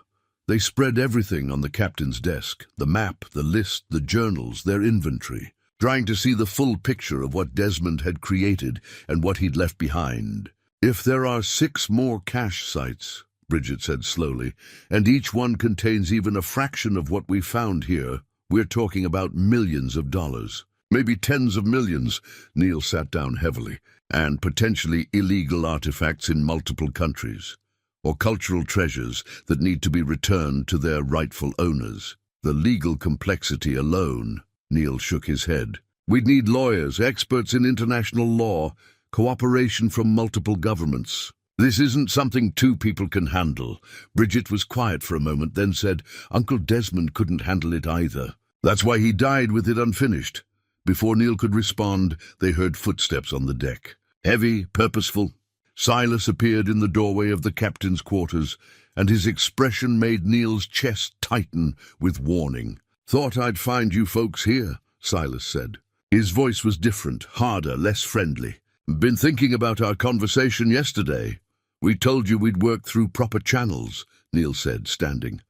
They spread everything on the captain's desk, the map, the list, the journals, their inventory, trying to see the full picture of what Desmond had created and what he'd left behind. "If there are 6 more cache sites," Bridget said slowly, "and each one contains even a fraction of what we found here. We're talking about millions of dollars. Maybe tens of millions." Neil sat down heavily. "And potentially illegal artifacts in multiple countries. Or cultural treasures that need to be returned to their rightful owners. The legal complexity alone." Neil shook his head. "We'd need lawyers, experts in international law, cooperation from multiple governments. This isn't something two people can handle." Bridget was quiet for a moment, then said, "Uncle Desmond couldn't handle it either. That's why he died with it unfinished." Before Neil could respond, they heard footsteps on the deck. Heavy, purposeful. Silas appeared in the doorway of the captain's quarters, and his expression made Neil's chest tighten with warning. "Thought I'd find you folks here," Silas said. His voice was different, harder, less friendly. "Been thinking about our conversation yesterday. We told you we'd work through proper channels," Neil said, standing.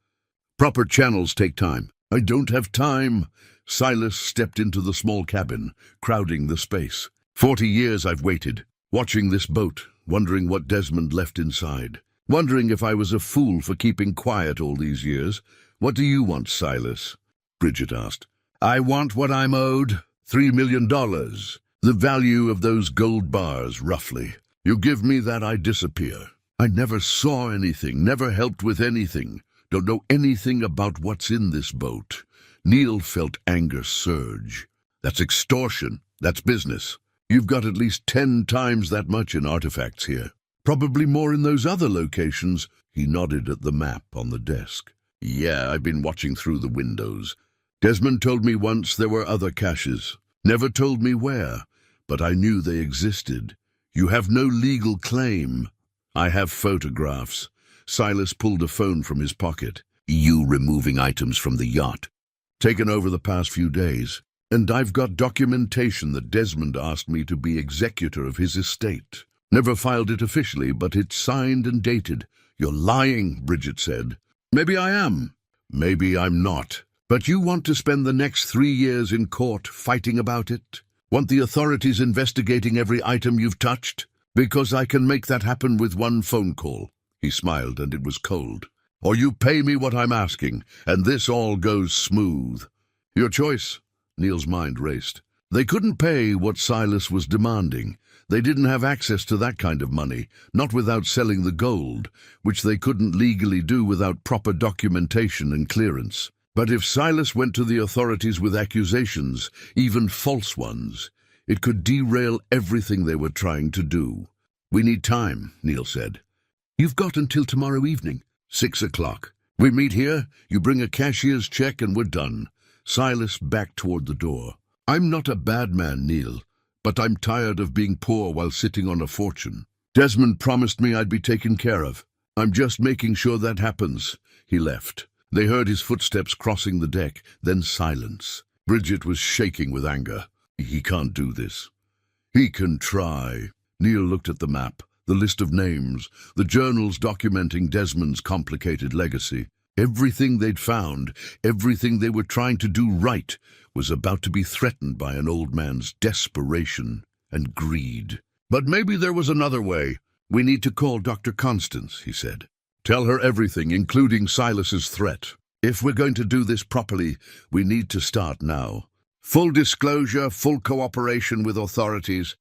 "Proper channels take time." "I don't have time." Silas stepped into the small cabin, crowding the space. 40 years I've waited, watching this boat, wondering what Desmond left inside. Wondering if I was a fool for keeping quiet all these years. "What do you want, Silas?" Bridget asked. "I want what I'm owed. $3 million. The value of those gold bars, roughly. You give me that, I disappear. I never saw anything, never helped with anything. Don't know anything about what's in this boat." Neil felt anger surge. "That's extortion. That's business. You've got at least 10 times that much in artifacts here. Probably more in those other locations." He nodded at the map on the desk. "Yeah, I've been watching through the windows. Desmond told me once there were other caches. Never told me where, but I knew they existed. You have no legal claim." "I have photographs." Silas pulled a phone from his pocket. "You removing items from the yacht?" "Taken over the past few days. And I've got documentation that Desmond asked me to be executor of his estate. Never filed it officially, but it's signed and dated." "You're lying," Bridget said. "Maybe I am. Maybe I'm not. But you want to spend the next 3 years in court fighting about it? Want the authorities investigating every item you've touched? Because I can make that happen with one phone call." He smiled, and it was cold. "Or you pay me what I'm asking, and this all goes smooth." "Your choice." Neil's mind raced. They couldn't pay what Silas was demanding. They didn't have access to that kind of money, not without selling the gold, which they couldn't legally do without proper documentation and clearance. But if Silas went to the authorities with accusations, even false ones, it could derail everything they were trying to do. "We need time," Neil said. "You've got until tomorrow evening, 6 o'clock. We meet here, you bring a cashier's check, and we're done." Silas backed toward the door. "I'm not a bad man, Neil, but I'm tired of being poor while sitting on a fortune. Desmond promised me I'd be taken care of. I'm just making sure that happens." He left. They heard his footsteps crossing the deck, then silence. Bridget was shaking with anger. "He can't do this." "He can try." Neil looked at the map, the list of names, the journals documenting Desmond's complicated legacy. Everything they'd found, everything they were trying to do right, was about to be threatened by an old man's desperation and greed. "But maybe there was another way." "We need to call Dr. Constance," he said. "Tell her everything, including Silas's threat. If we're going to do this properly, we need to start now. Full disclosure, full cooperation with authorities.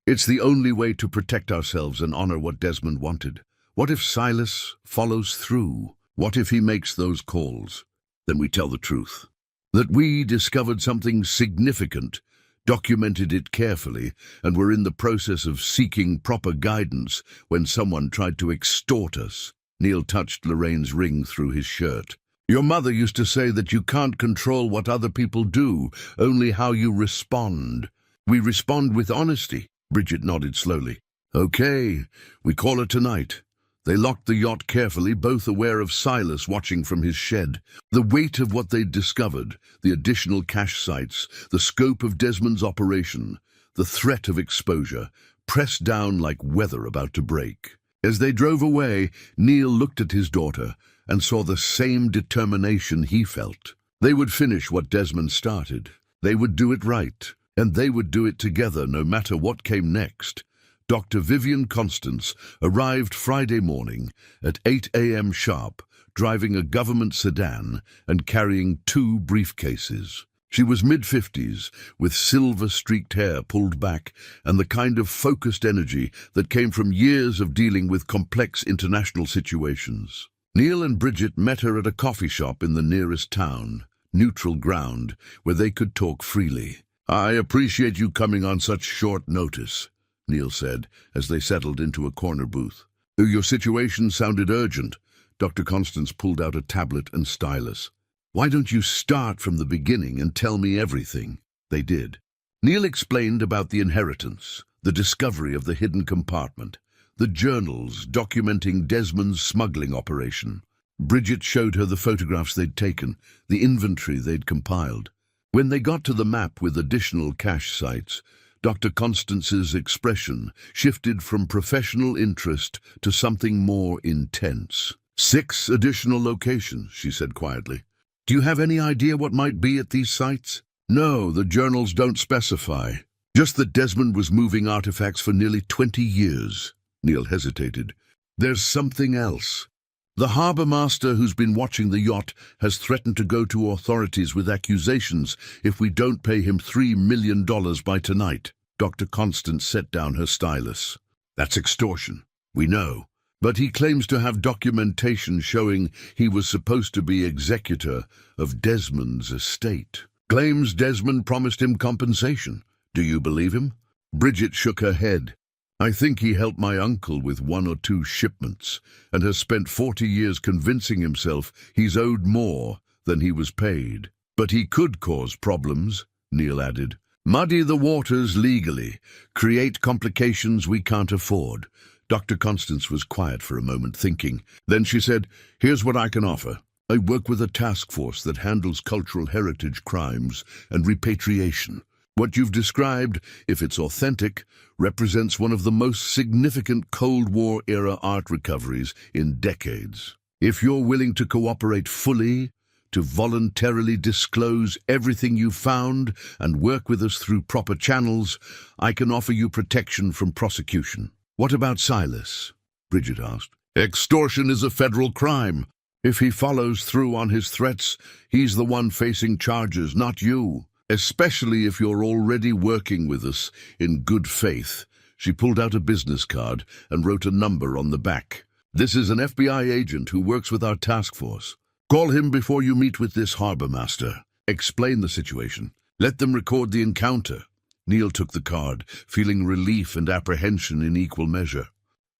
It's the only way to protect ourselves and honor what Desmond wanted. What if Silas follows through? What if he makes those calls? Then we tell the truth. That we discovered something significant, documented it carefully, and were in the process of seeking proper guidance when someone tried to extort us." Neil touched Lorraine's ring through his shirt. "Your mother used to say that you can't control what other people do, only how you respond." "We respond with honesty." Bridget nodded slowly. "Okay, we call it tonight." They locked the yacht carefully, both aware of Silas watching from his shed. The weight of what they'd discovered, the additional cache sites, the scope of Desmond's operation, the threat of exposure, pressed down like weather about to break. As they drove away, Neil looked at his daughter and saw the same determination he felt. They would finish what Desmond started. They would do it right, and they would do it together no matter what came next. Dr. Vivian Constance arrived Friday morning at 8 a.m. sharp, driving a government sedan and carrying 2 briefcases. She was mid-50s, with silver-streaked hair pulled back and the kind of focused energy that came from years of dealing with complex international situations. Neil and Bridget met her at a coffee shop in the nearest town, neutral ground, where they could talk freely. "I appreciate you coming on such short notice," Neil said, as they settled into a corner booth. "Your situation sounded urgent." Dr. Constance pulled out a tablet and stylus. "Why don't you start from the beginning and tell me everything?" They did. Neil explained about the inheritance, the discovery of the hidden compartment, the journals documenting Desmond's smuggling operation. Bridget showed her the photographs they'd taken, the inventory they'd compiled. When they got to the map with additional cache sites, Dr. Constance's expression shifted from professional interest to something more intense. 6 additional locations," she said quietly. "Do you have any idea what might be at these sites?" "No, the journals don't specify. Just that Desmond was moving artifacts for nearly 20 years. Neil hesitated. "There's something else. The harbour master who's been watching the yacht has threatened to go to authorities with accusations if we don't pay him $3 million by tonight." Dr. Constance set down her stylus. "That's extortion. We know. But he claims to have documentation showing he was supposed to be executor of Desmond's estate. Claims Desmond promised him compensation. Do you believe him?" Bridget shook her head. "I think he helped my uncle with 1 or 2 shipments and has spent 40 years convincing himself he's owed more than he was paid. But he could cause problems," Neil added. "Muddy the waters legally, create complications we can't afford." Dr. Constance was quiet for a moment, thinking. Then she said, "Here's what I can offer. I work with a task force that handles cultural heritage crimes and repatriation. What you've described, if it's authentic, represents one of the most significant Cold War-era art recoveries in decades. If you're willing to cooperate fully, to voluntarily disclose everything you've found and work with us through proper channels, I can offer you protection from prosecution." "What about Silas?" Bridget asked. "Extortion is a federal crime. If he follows through on his threats, he's the one facing charges, not you. Especially if you're already working with us in good faith." She pulled out a business card and wrote a number on the back. "This is an FBI agent who works with our task force. Call him before you meet with this harbour master. Explain the situation. Let them record the encounter." Neil took the card, feeling relief and apprehension in equal measure.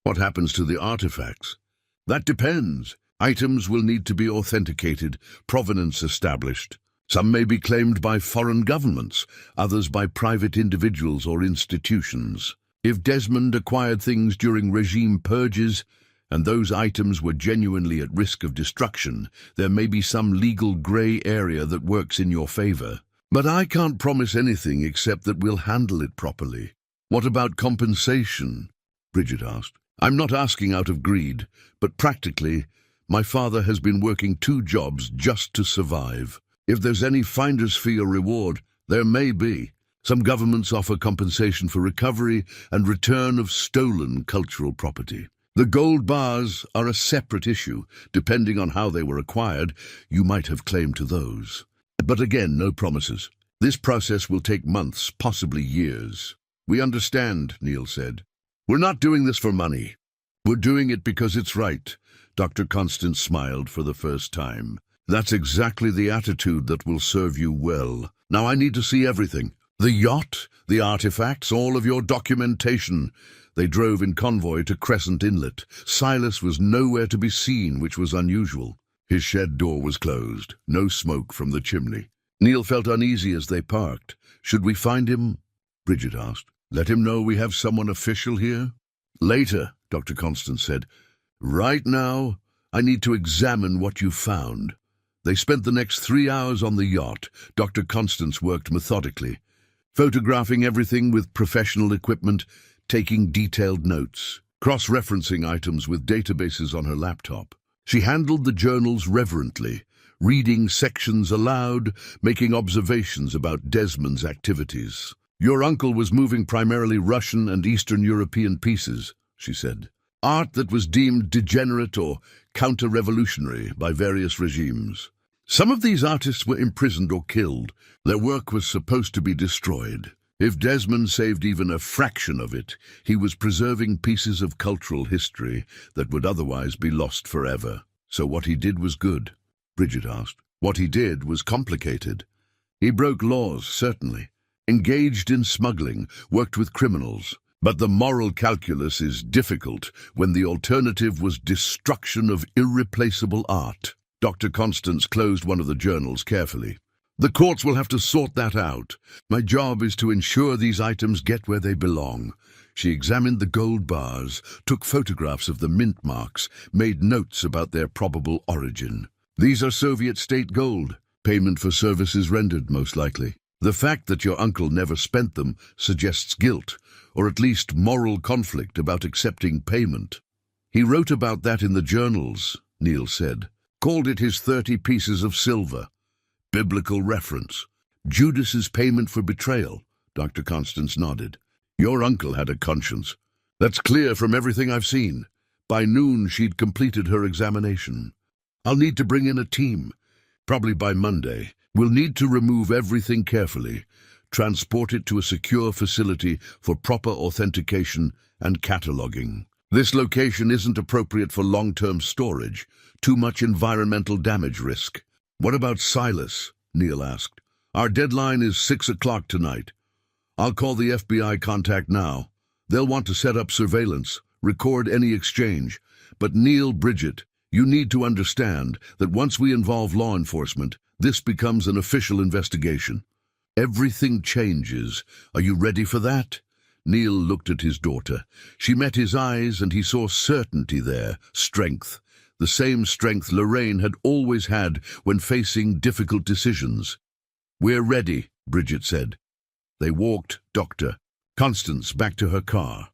"What happens to the artifacts?" "That depends. Items will need to be authenticated, provenance established. Some may be claimed by foreign governments, others by private individuals or institutions. If Desmond acquired things during regime purges, and those items were genuinely at risk of destruction, there may be some legal grey area that works in your favour. But I can't promise anything except that we'll handle it properly." "What about compensation?" Bridget asked. "I'm not asking out of greed, but practically, my father has been working 2 jobs just to survive. If there's any finder's fee or reward, there may be. Some governments offer compensation for recovery and return of stolen cultural property. The gold bars are a separate issue. Depending on how they were acquired, you might have claim to those. But again, no promises. This process will take months, possibly years." "We understand," Neil said. "We're not doing this for money. We're doing it because it's right." Dr. Constance smiled for the first time. "That's exactly the attitude that will serve you well. Now I need to see everything. The yacht, the artifacts, all of your documentation." They drove in convoy to Crescent Inlet. Silas was nowhere to be seen, which was unusual. His shed door was closed, no smoke from the chimney. Neil felt uneasy as they parked. "Should we find him?" Bridget asked. "Let him know we have someone official here?" "Later," Dr. Constance said. "Right now, I need to examine what you found." They spent the next 3 hours on the yacht. Dr. Constance worked methodically, photographing everything with professional equipment, taking detailed notes, cross-referencing items with databases on her laptop. She handled the journals reverently, reading sections aloud, making observations about Desmond's activities. Your uncle was moving primarily Russian and Eastern European pieces, she said. Art that was deemed degenerate or counter-revolutionary by various regimes. Some of these artists were imprisoned or killed. Their work was supposed to be destroyed. If Desmond saved even a fraction of it, he was preserving pieces of cultural history that would otherwise be lost forever. So what he did was good? Bridget asked. What he did was complicated. He broke laws, certainly. Engaged in smuggling, worked with criminals. But the moral calculus is difficult when the alternative was destruction of irreplaceable art. Dr. Constance closed one of the journals carefully. The courts will have to sort that out. My job is to ensure these items get where they belong. She examined the gold bars, took photographs of the mint marks, made notes about their probable origin. These are Soviet state gold. Payment for services rendered, most likely. The fact that your uncle never spent them suggests guilt, or at least moral conflict about accepting payment. He wrote about that in the journals, Neil said. Called it his 30 pieces of silver. Biblical reference. Judas's payment for betrayal, Dr. Constance nodded. Your uncle had a conscience. That's clear from everything I've seen. By noon, she'd completed her examination. I'll need to bring in a team. Probably by Monday. We'll need to remove everything carefully, transport it to a secure facility for proper authentication and cataloging. This location isn't appropriate for long-term storage. Too much environmental damage risk. What about Silas? Neil asked. Our deadline is 6 o'clock tonight. I'll call the FBI contact now. They'll want to set up surveillance, record any exchange. But Neil, Bridget, you need to understand that once we involve law enforcement, this becomes an official investigation. Everything changes. Are you ready for that? Neil looked at his daughter. She met his eyes and he saw certainty there, strength. The same strength Lorraine had always had when facing difficult decisions. We're ready, Bridget said. They walked Dr. Constance back to her car.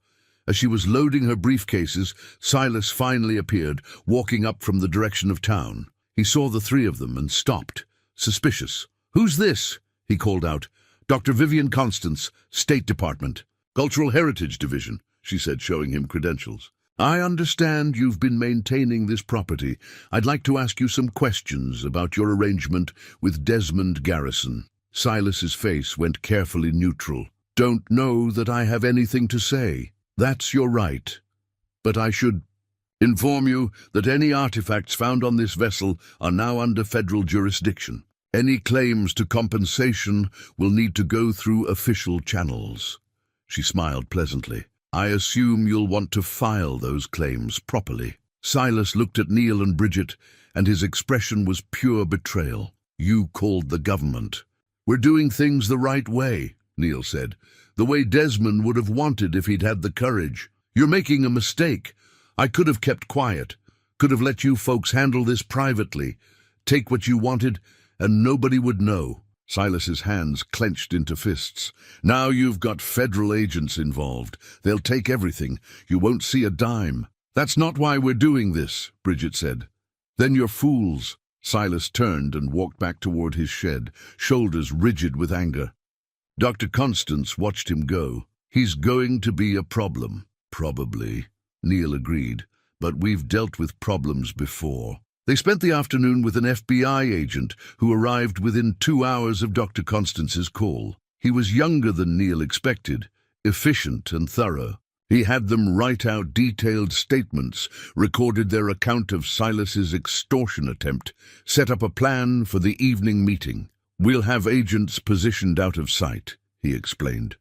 As she was loading her briefcases, Silas finally appeared, walking up from the direction of town. He saw the three of them and stopped, suspicious. Who's this? He called out. Dr. Vivian Constance, State Department. Cultural Heritage Division, she said, showing him credentials. I understand you've been maintaining this property. I'd like to ask you some questions about your arrangement with Desmond Garrison. Silas's face went carefully neutral. Don't know that I have anything to say. That's your right. But I should inform you that any artifacts found on this vessel are now under federal jurisdiction. Any claims to compensation will need to go through official channels. She smiled pleasantly. I assume you'll want to file those claims properly. Silas looked at Neil and Bridget, and his expression was pure betrayal. You called the government. We're doing things the right way, Neil said. The way Desmond would have wanted if he'd had the courage. You're making a mistake. I could have kept quiet. Could have let you folks handle this privately. Take what you wanted, and nobody would know. Silas's hands clenched into fists. Now you've got federal agents involved. They'll take everything. You won't see a dime. That's not why we're doing this, Bridget said. Then you're fools. Silas turned and walked back toward his shed, shoulders rigid with anger. Dr. Constance watched him go. He's going to be a problem. Probably, Neil agreed, but we've dealt with problems before. They spent the afternoon with an FBI agent who arrived within 2 hours of Dr. Constance's call. He was younger than Neil expected, efficient and thorough. He had them write out detailed statements, recorded their account of Silas's extortion attempt, set up a plan for the evening meeting. We'll have agents positioned out of sight, he explained.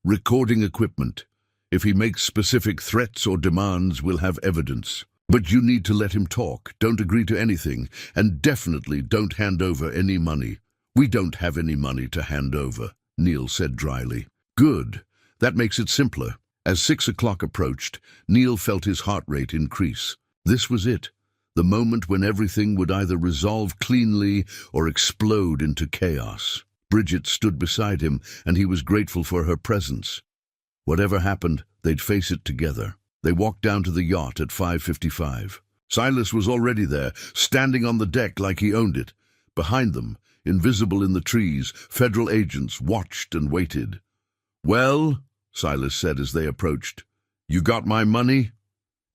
Recording equipment. If he makes specific threats or demands, we'll have evidence. But you need to let him talk, don't agree to anything, and definitely don't hand over any money. We don't have any money to hand over, Neil said dryly. Good. That makes it simpler. As 6 o'clock approached, Neil felt his heart rate increase. This was it. The moment when everything would either resolve cleanly or explode into chaos. Bridget stood beside him, and he was grateful for her presence. Whatever happened, they'd face it together. They walked down to the yacht at 5:55. Silas was already there, standing on the deck like he owned it. Behind them, invisible in the trees, federal agents watched and waited. "Well," Silas said as they approached, "you got my money?"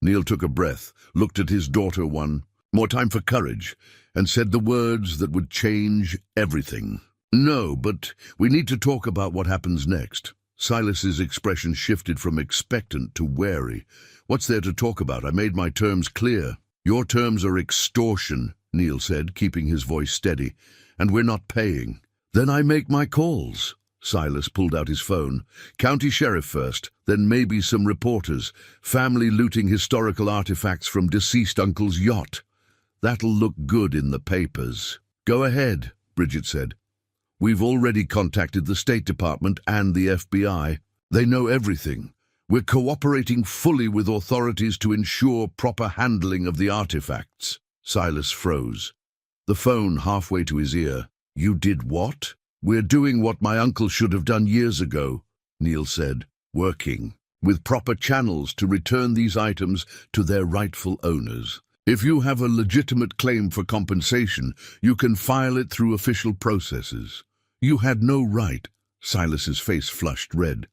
Neil took a breath, looked at his daughter one more time for courage, and said the words that would change everything. "No, but we need to talk about what happens next." Silas's expression shifted from expectant to wary. "What's there to talk about? I made my terms clear." "Your terms are extortion," Neil said, keeping his voice steady, "and we're not paying." "Then I make my calls." Silas pulled out his phone. "County sheriff first, then maybe some reporters. Family looting historical artifacts from deceased uncle's yacht. That'll look good in the papers." "Go ahead," Bridget said. "We've already contacted the State Department and the FBI. They know everything. We're cooperating fully with authorities to ensure proper handling of the artifacts." Silas froze, the phone halfway to his ear. "You did what?" "We're doing what my uncle should have done years ago," Neil said, "working with proper channels to return these items to their rightful owners. If you have a legitimate claim for compensation, you can file it through official processes." "You had no right." Silas's face flushed red.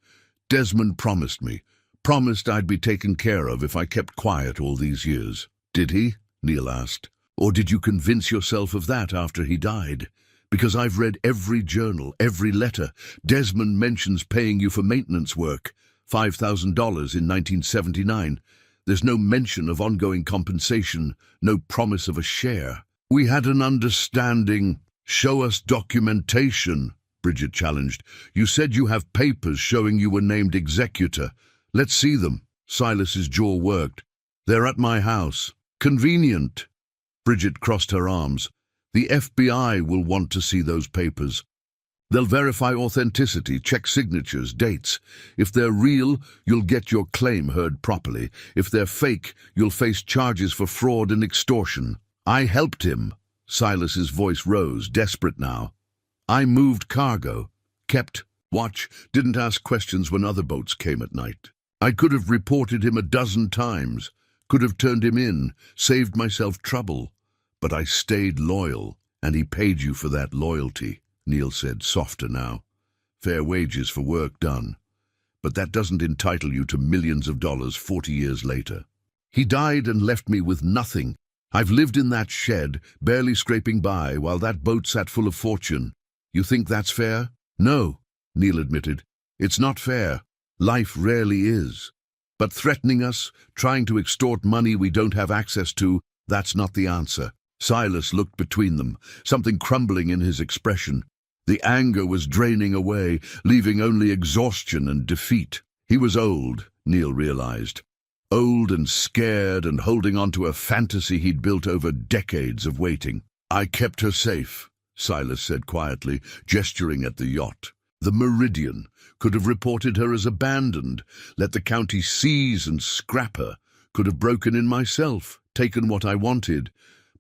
"Desmond promised me. Promised I'd be taken care of if I kept quiet all these years." "Did he?" Neil asked. "Or did you convince yourself of that after he died? Because I've read every journal, every letter. Desmond mentions paying you for maintenance work, $5,000 in 1979. There's no mention of ongoing compensation, no promise of a share." "We had an understanding." "Show us documentation," Bridget challenged. "You said you have papers showing you were named executor. Let's see them." Silas's jaw worked. "They're at my house." "Convenient." Bridget crossed her arms. "The FBI will want to see those papers. They'll verify authenticity, check signatures, dates. If they're real, you'll get your claim heard properly. If they're fake, you'll face charges for fraud and extortion." "I helped him." Silas's voice rose, desperate now. "I moved cargo, kept watch, didn't ask questions when other boats came at night. I could have reported him a dozen times, could have turned him in, saved myself trouble. But I stayed loyal, and he paid you for that loyalty," Neil said, softer now. "Fair wages for work done. But that doesn't entitle you to millions of dollars 40 years later. He died and left me with nothing. I've lived in that shed, barely scraping by, while that boat sat full of fortune. You think that's fair?" "No," Neil admitted. "It's not fair. Life rarely is. But threatening us, trying to extort money we don't have access to, that's not the answer." Silas looked between them, something crumbling in his expression. The anger was draining away, leaving only exhaustion and defeat. He was old, Neil realized. Old and scared and holding on to a fantasy he'd built over decades of waiting. "I kept her safe," Silas said quietly, gesturing at the yacht. "The Meridian could have reported her as abandoned, let the county seize and scrap her, could have broken in myself, taken what I wanted.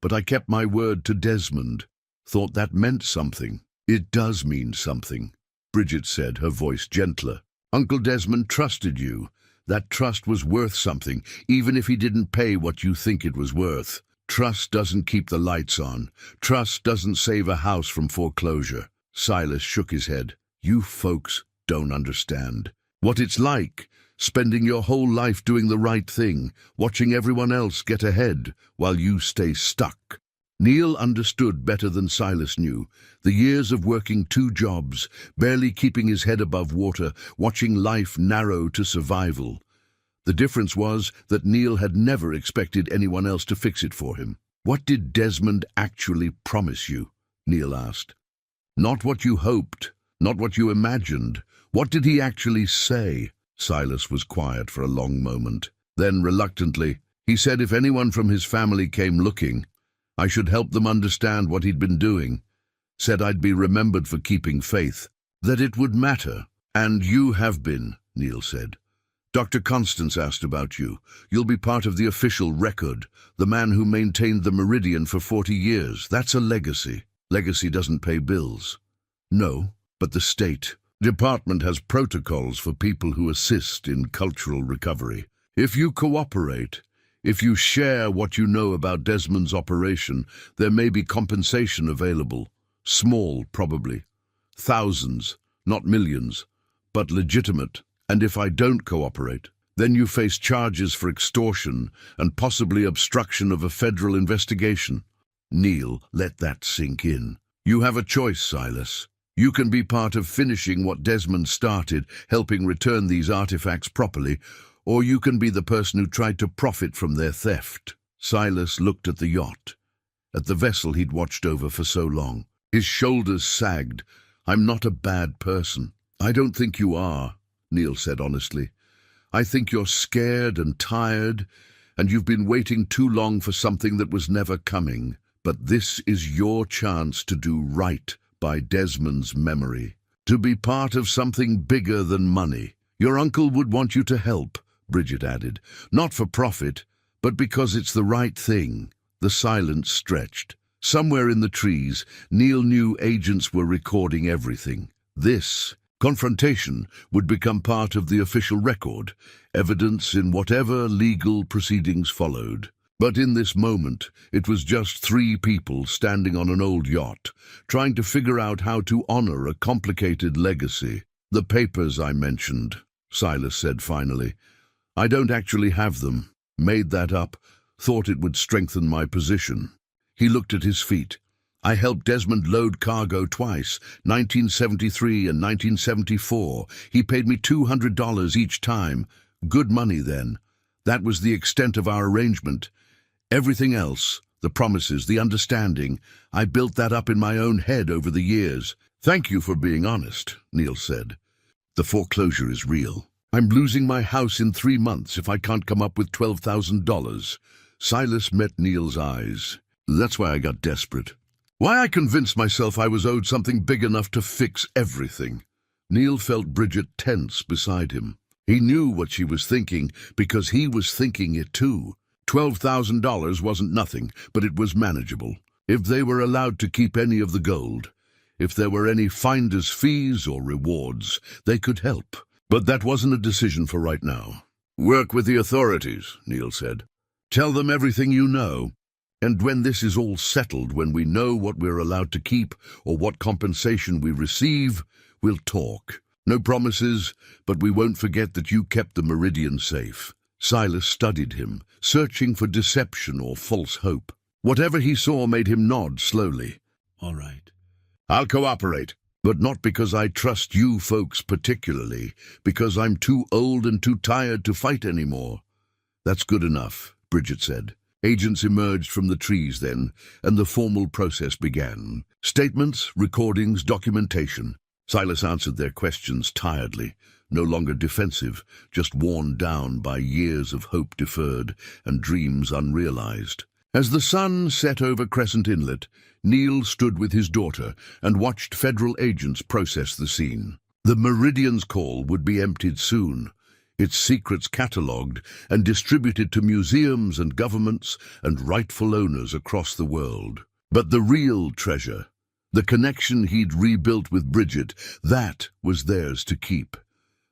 But I kept my word to Desmond, thought that meant something." "It does mean something," Bridget said, her voice gentler. "Uncle Desmond trusted you. That trust was worth something, even if he didn't pay what you think it was worth. Trust doesn't keep the lights on. Trust doesn't save a house from foreclosure." Silas shook his head. "You folks don't understand what it's like, spending your whole life doing the right thing, watching everyone else get ahead while you stay stuck." Neil understood better than Silas knew. The years of working 2 jobs, barely keeping his head above water, watching life narrow to survival. The difference was that Neil had never expected anyone else to fix it for him. "What did Desmond actually promise you?" Neil asked. "Not what you hoped, not what you imagined. What did he actually say?" Silas was quiet for a long moment. Then, reluctantly, he said if anyone from his family came looking, I should help them understand what he'd been doing. Said I'd be remembered for keeping faith, that it would matter. "And you have been," Neil said. "Dr. Constance asked about you. You'll be part of the official record, the man who maintained the Meridian for 40 years. That's a legacy. Legacy doesn't pay bills." "No, but the State Department has protocols for people who assist in cultural recovery. If you cooperate, if you share what you know about Desmond's operation, there may be compensation available. Small, probably. Thousands, not millions. but legitimate. And if I don't cooperate, then you face charges for extortion and possibly obstruction of a federal investigation. Neil, let that sink in. You have a choice, Silas. You can be part of finishing what Desmond started, helping return these artifacts properly, or you can be the person who tried to profit from their theft. Silas looked at the yacht, at the vessel he'd watched over for so long. His shoulders sagged. I'm not a bad person. I don't think you are, Neil said honestly. I think you're scared and tired, and you've been waiting too long for something that was never coming. But this is your chance to do right by Desmond's memory, to be part of something bigger than money. Your uncle would want you to help, Bridget added, not for profit, but because it's the right thing. The silence stretched. Somewhere in the trees, Neil knew agents were recording everything. This confrontation would become part of the official record, evidence in whatever legal proceedings followed. But in this moment, it was just three people standing on an old yacht, trying to figure out how to honor a complicated legacy. The papers I mentioned, Silas said finally. I don't actually have them. Made that up. Thought it would strengthen my position. He looked at his feet. I helped Desmond load cargo twice, 1973 and 1974. He paid me $200 each time. Good money then. That was the extent of our arrangement. Everything else, the promises, the understanding, I built that up in my own head over the years. Thank you for being honest, Neil said. The foreclosure is real. I'm losing my house in 3 months if I can't come up with $12,000. Silas met Neil's eyes. That's why I got desperate. Why I convinced myself I was owed something big enough to fix everything. Neil felt Bridget tense beside him. He knew what she was thinking because he was thinking it too. $12,000 wasn't nothing, but it was manageable. If they were allowed to keep any of the gold, if there were any finder's fees or rewards, they could help. But that wasn't a decision for right now. Work with the authorities, Neil said. Tell them everything you know. And when this is all settled, when we know what we're allowed to keep or what compensation we receive, we'll talk. No promises, but we won't forget that you kept the Meridian safe. Silas studied him, searching for deception or false hope. Whatever he saw made him nod slowly. All right. I'll cooperate, but not because I trust you folks particularly, because I'm too old and too tired to fight anymore. That's good enough, Bridget said. Agents emerged from the trees then, and the formal process began. Statements, recordings, documentation. Silas answered their questions tiredly, no longer defensive, just worn down by years of hope deferred and dreams unrealized. As the sun set over Crescent Inlet, Neil stood with his daughter and watched federal agents process the scene. The Meridian's call would be emptied soon, its secrets catalogued and distributed to museums and governments and rightful owners across the world. But the real treasure, the connection he'd rebuilt with Bridget, that was theirs to keep.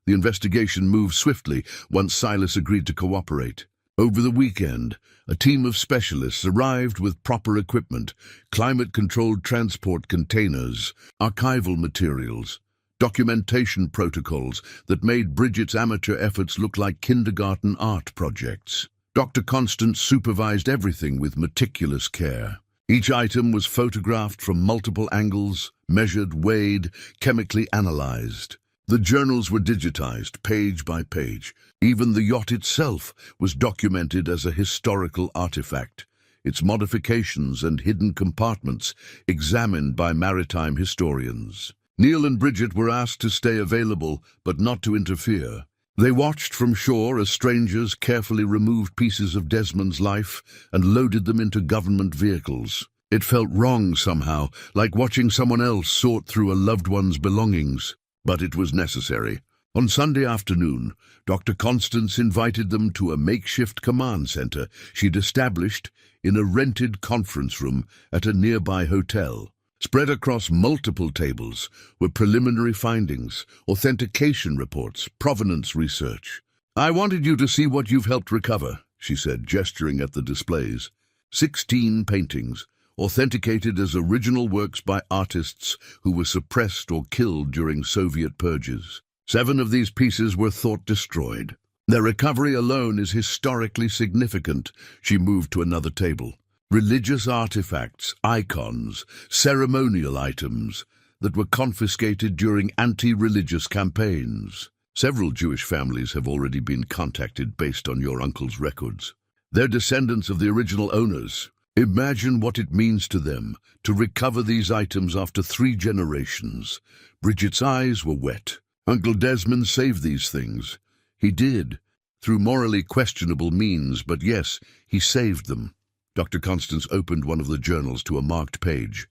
The investigation moved swiftly once Silas agreed to cooperate. Over the weekend, a team of specialists arrived with proper equipment, climate-controlled transport containers, archival materials, documentation protocols that made Bridget's amateur efforts look like kindergarten art projects. Dr. Constance supervised everything with meticulous care. Each item was photographed from multiple angles, measured, weighed, chemically analyzed. The journals were digitized, page by page. Even the yacht itself was documented as a historical artifact, its modifications and hidden compartments examined by maritime historians. Neil and Bridget were asked to stay available, but not to interfere. They watched from shore as strangers carefully removed pieces of Desmond's life and loaded them into government vehicles. It felt wrong somehow, like watching someone else sort through a loved one's belongings. But it was necessary. On Sunday afternoon, Dr. Constance invited them to a makeshift command center she'd established in a rented conference room at a nearby hotel. Spread across multiple tables were preliminary findings, authentication reports, provenance research. I wanted you to see what you've helped recover, she said, gesturing at the displays. 16 paintings, authenticated as original works by artists who were suppressed or killed during Soviet purges. 7 of these pieces were thought destroyed. Their recovery alone is historically significant. She moved to another table. Religious artifacts, icons, ceremonial items that were confiscated during anti-religious campaigns. Several Jewish families have already been contacted based on your uncle's records. They're descendants of the original owners. Imagine what it means to them to recover these items after 3 generations. Bridget's eyes were wet. Uncle Desmond saved these things. He did, through morally questionable means, but yes, he saved them. Dr. Constance opened one of the journals to a marked page.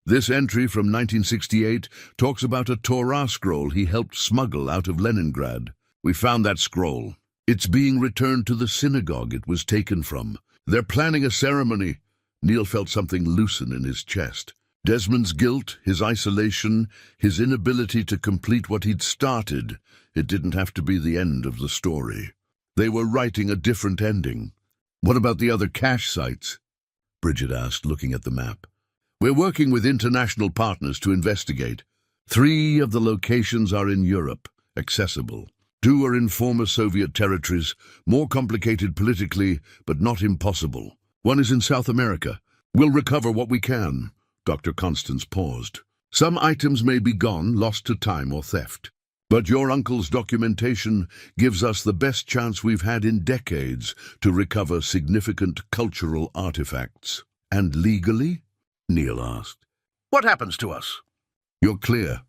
This entry from 1968 talks about a Torah scroll he helped smuggle out of Leningrad. We found that scroll. It's being returned to the synagogue it was taken from. They're planning a ceremony. Neil felt something loosen in his chest. Desmond's guilt, his isolation, his inability to complete what he'd started. It didn't have to be the end of the story. They were writing a different ending. What about the other cache sites? Bridget asked, looking at the map. We're working with international partners to investigate. 3 of the locations are in Europe, accessible. 2 are in former Soviet territories, more complicated politically, but not impossible. 1 is in South America. We'll recover what we can. Dr. Constance paused. Some items may be gone, lost to time or theft. But your uncle's documentation gives us the best chance we've had in decades to recover significant cultural artifacts. And legally? Neil asked. What happens to us? You're clear.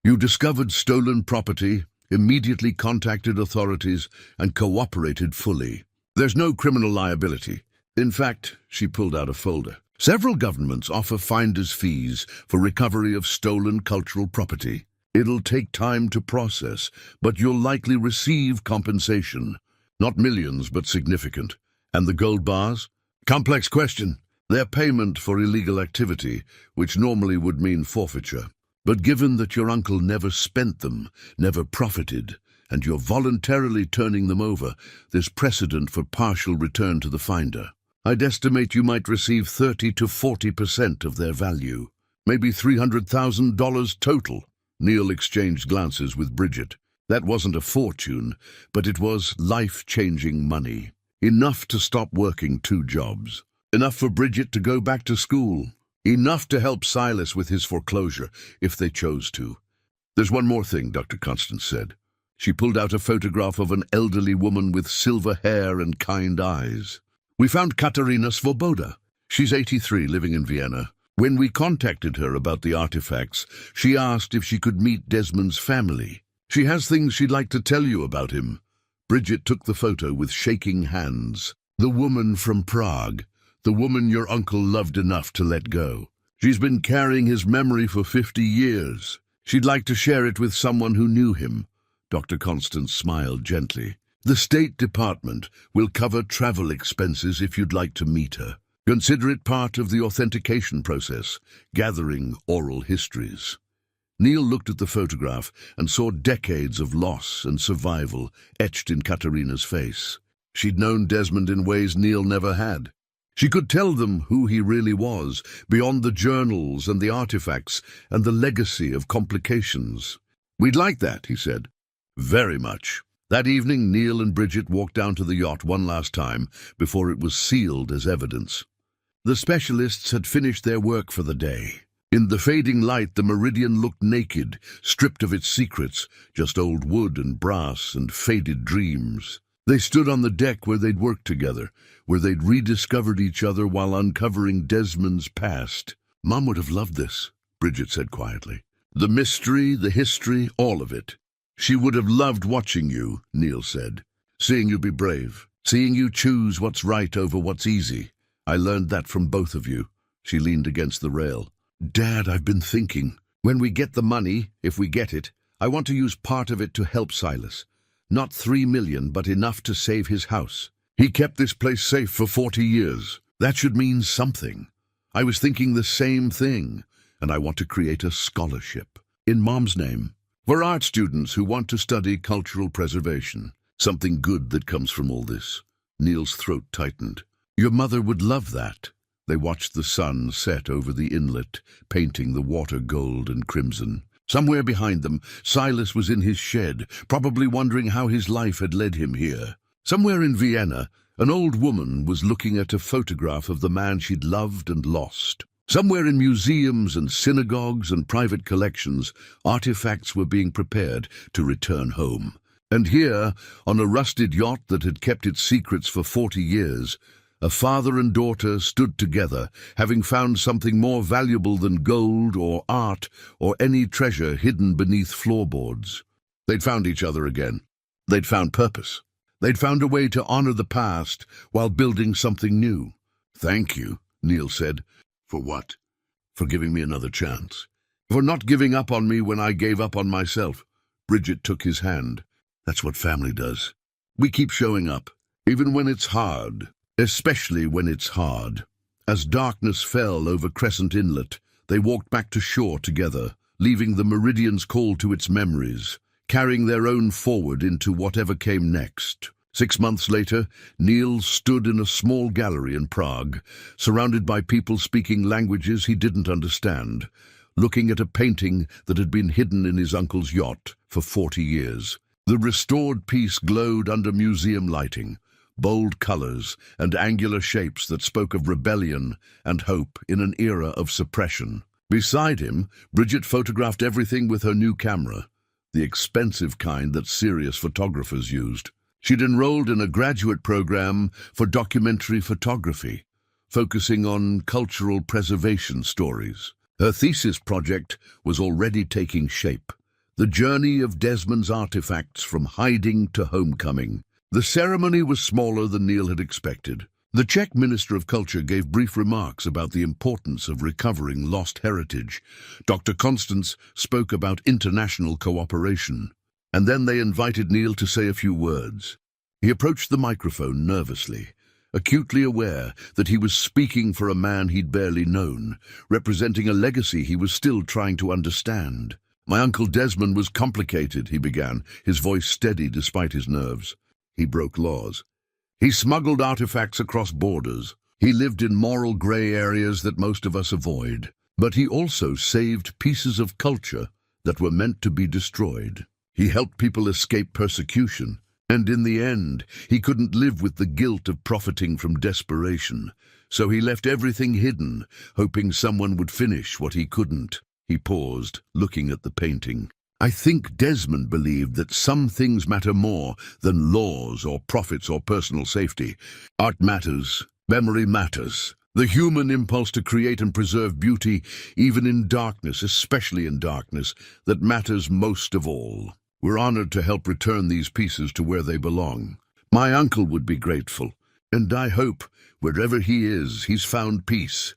You discovered stolen property, immediately contacted authorities, and cooperated fully. There's no criminal liability. In fact, she pulled out a folder. Several governments offer finder's fees for recovery of stolen cultural property. It'll take time to process, but you'll likely receive compensation. Not millions, but significant. And the gold bars? Complex question. They're payment for illegal activity, which normally would mean forfeiture. But given that your uncle never spent them, never profited, and you're voluntarily turning them over, there's precedent for partial return to the finder. I'd estimate you might receive 30 to 40% of their value. Maybe $300,000 total. Neil exchanged glances with Bridget. That wasn't a fortune, but it was life-changing money. Enough to stop working 2 jobs. Enough for Bridget to go back to school. Enough to help Silas with his foreclosure, if they chose to. There's one more thing, Dr. Constance said. She pulled out a photograph of an elderly woman with silver hair and kind eyes. We found Katerina Svoboda. She's 83, living in Vienna. When we contacted her about the artifacts, she asked if she could meet Desmond's family. She has things she'd like to tell you about him. Bridget took the photo with shaking hands. The woman from Prague. The woman your uncle loved enough to let go. She's been carrying his memory for 50 years. She'd like to share it with someone who knew him. Dr. Constance smiled gently. The State Department will cover travel expenses if you'd like to meet her. Consider it part of the authentication process, gathering oral histories. Neil looked at the photograph and saw decades of loss and survival etched in Katerina's face. She'd known Desmond in ways Neil never had. She could tell them who he really was, beyond the journals and the artifacts and the legacy of complications. We'd like that, he said. Very much. That evening, Neil and Bridget walked down to the yacht one last time before it was sealed as evidence. The specialists had finished their work for the day. In the fading light, the Meridian looked naked, stripped of its secrets, just old wood and brass and faded dreams. They stood on the deck where they'd worked together, where they'd rediscovered each other while uncovering Desmond's past. Mom would have loved this, Bridget said quietly. The mystery, the history, all of it. She would have loved watching you, Neil said. Seeing you be brave. Seeing you choose what's right over what's easy. I learned that from both of you. She leaned against the rail. Dad, I've been thinking. When we get the money, if we get it, I want to use part of it to help Silas. Not $3 million, but enough to save his house. He kept this place safe for 40 years. That should mean something. I was thinking the same thing, and I want to create a scholarship. In Mom's name. For art students who want to study cultural preservation. Something good that comes from all this. Neil's throat tightened. Your mother would love that. They watched the sun set over the inlet, painting the water gold and crimson. Somewhere behind them, Silas was in his shed, probably wondering how his life had led him here. Somewhere in Vienna, an old woman was looking at a photograph of the man she'd loved and lost. Somewhere in museums and synagogues and private collections, artifacts were being prepared to return home. And here, on a rusted yacht that had kept its secrets for 40 years, a father and daughter stood together, having found something more valuable than gold or art or any treasure hidden beneath floorboards. They'd found each other again. They'd found purpose. They'd found a way to honor the past while building something new. "Thank you," Neil said. "For what?" "For giving me another chance. For not giving up on me when I gave up on myself." Bridget took his hand. "That's what family does. We keep showing up, even when it's hard. Especially when it's hard." As darkness fell over Crescent Inlet, they walked back to shore together, leaving the Meridian's call to its memories, carrying their own forward into whatever came next. 6 months later, Neil stood in a small gallery in Prague, surrounded by people speaking languages he didn't understand, looking at a painting that had been hidden in his uncle's yacht for 40 years. The restored piece glowed under museum lighting, bold colors and angular shapes that spoke of rebellion and hope in an era of suppression. Beside him, Bridget photographed everything with her new camera, the expensive kind that serious photographers used. She'd enrolled in a graduate program for documentary photography, focusing on cultural preservation stories. Her thesis project was already taking shape, the journey of Desmond's artifacts from hiding to homecoming. The ceremony was smaller than Neil had expected. The Czech Minister of Culture gave brief remarks about the importance of recovering lost heritage. Dr. Constance spoke about international cooperation. And then they invited Neil to say a few words. He approached the microphone nervously, acutely aware that he was speaking for a man he'd barely known, representing a legacy he was still trying to understand. "My Uncle Desmond was complicated," he began, his voice steady despite his nerves. He broke laws. He smuggled artifacts across borders. He lived in moral gray areas that most of us avoid. But he also saved pieces of culture that were meant to be destroyed. He helped people escape persecution, and in the end, he couldn't live with the guilt of profiting from desperation. So he left everything hidden, hoping someone would finish what he couldn't. He paused, looking at the painting. "I think Desmond believed that some things matter more than laws or profits or personal safety. Art matters. Memory matters. The human impulse to create and preserve beauty, even in darkness, especially in darkness, that matters most of all. We're honored to help return these pieces to where they belong. My uncle would be grateful, and I hope, wherever he is, he's found peace."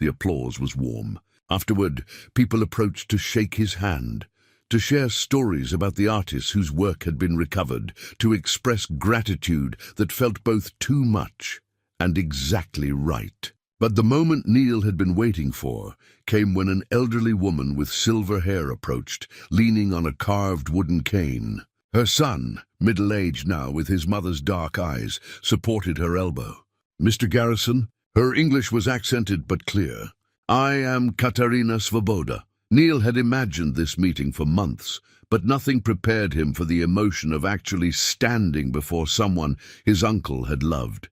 The applause was warm. Afterward, people approached to shake his hand, to share stories about the artists whose work had been recovered, to express gratitude that felt both too much and exactly right. But the moment Neil had been waiting for came when an elderly woman with silver hair approached, leaning on a carved wooden cane. Her son, middle-aged now with his mother's dark eyes, supported her elbow. "Mr. Garrison?" Her English was accented but clear. "I am Katerina Svoboda." Neil had imagined this meeting for months, but nothing prepared him for the emotion of actually standing before someone his uncle had loved.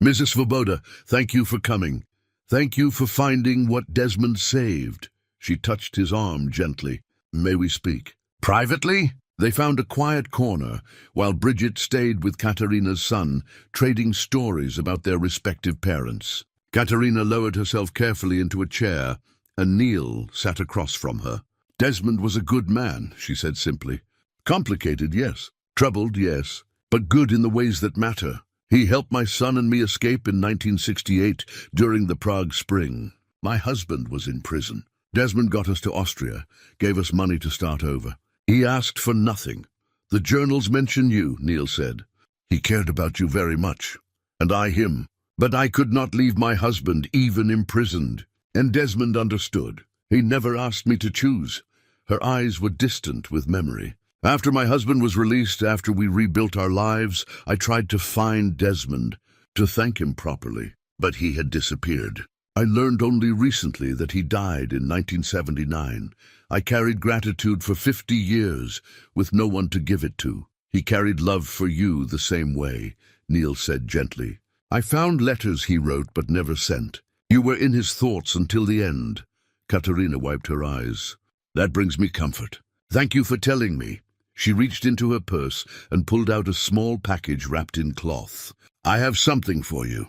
"Mrs. Svoboda, thank you for coming. Thank you for finding what Desmond saved." She touched his arm gently. "May we speak?" "Privately?" They found a quiet corner, while Bridget stayed with Katerina's son, trading stories about their respective parents. Katerina lowered herself carefully into a chair, and Neil sat across from her. "Desmond was a good man," she said simply. "Complicated, yes. Troubled, yes. But good in the ways that matter. He helped my son and me escape in 1968 during the Prague Spring. My husband was in prison. Desmond got us to Austria, gave us money to start over. He asked for nothing. The journals mention you," Neil said. "He cared about you very much, and I him. But I could not leave my husband, even imprisoned. And Desmond understood. He never asked me to choose." Her eyes were distant with memory. "After my husband was released, after we rebuilt our lives, I tried to find Desmond, to thank him properly. But he had disappeared. I learned only recently that he died in 1979. I carried gratitude for 50 years with no one to give it to. He carried love for you the same way, Neil said gently. I found letters he wrote but never sent. You were in his thoughts until the end. Katerina wiped her eyes. That brings me comfort. Thank you for telling me. She reached into her purse and pulled out a small package wrapped in cloth. I have something for you.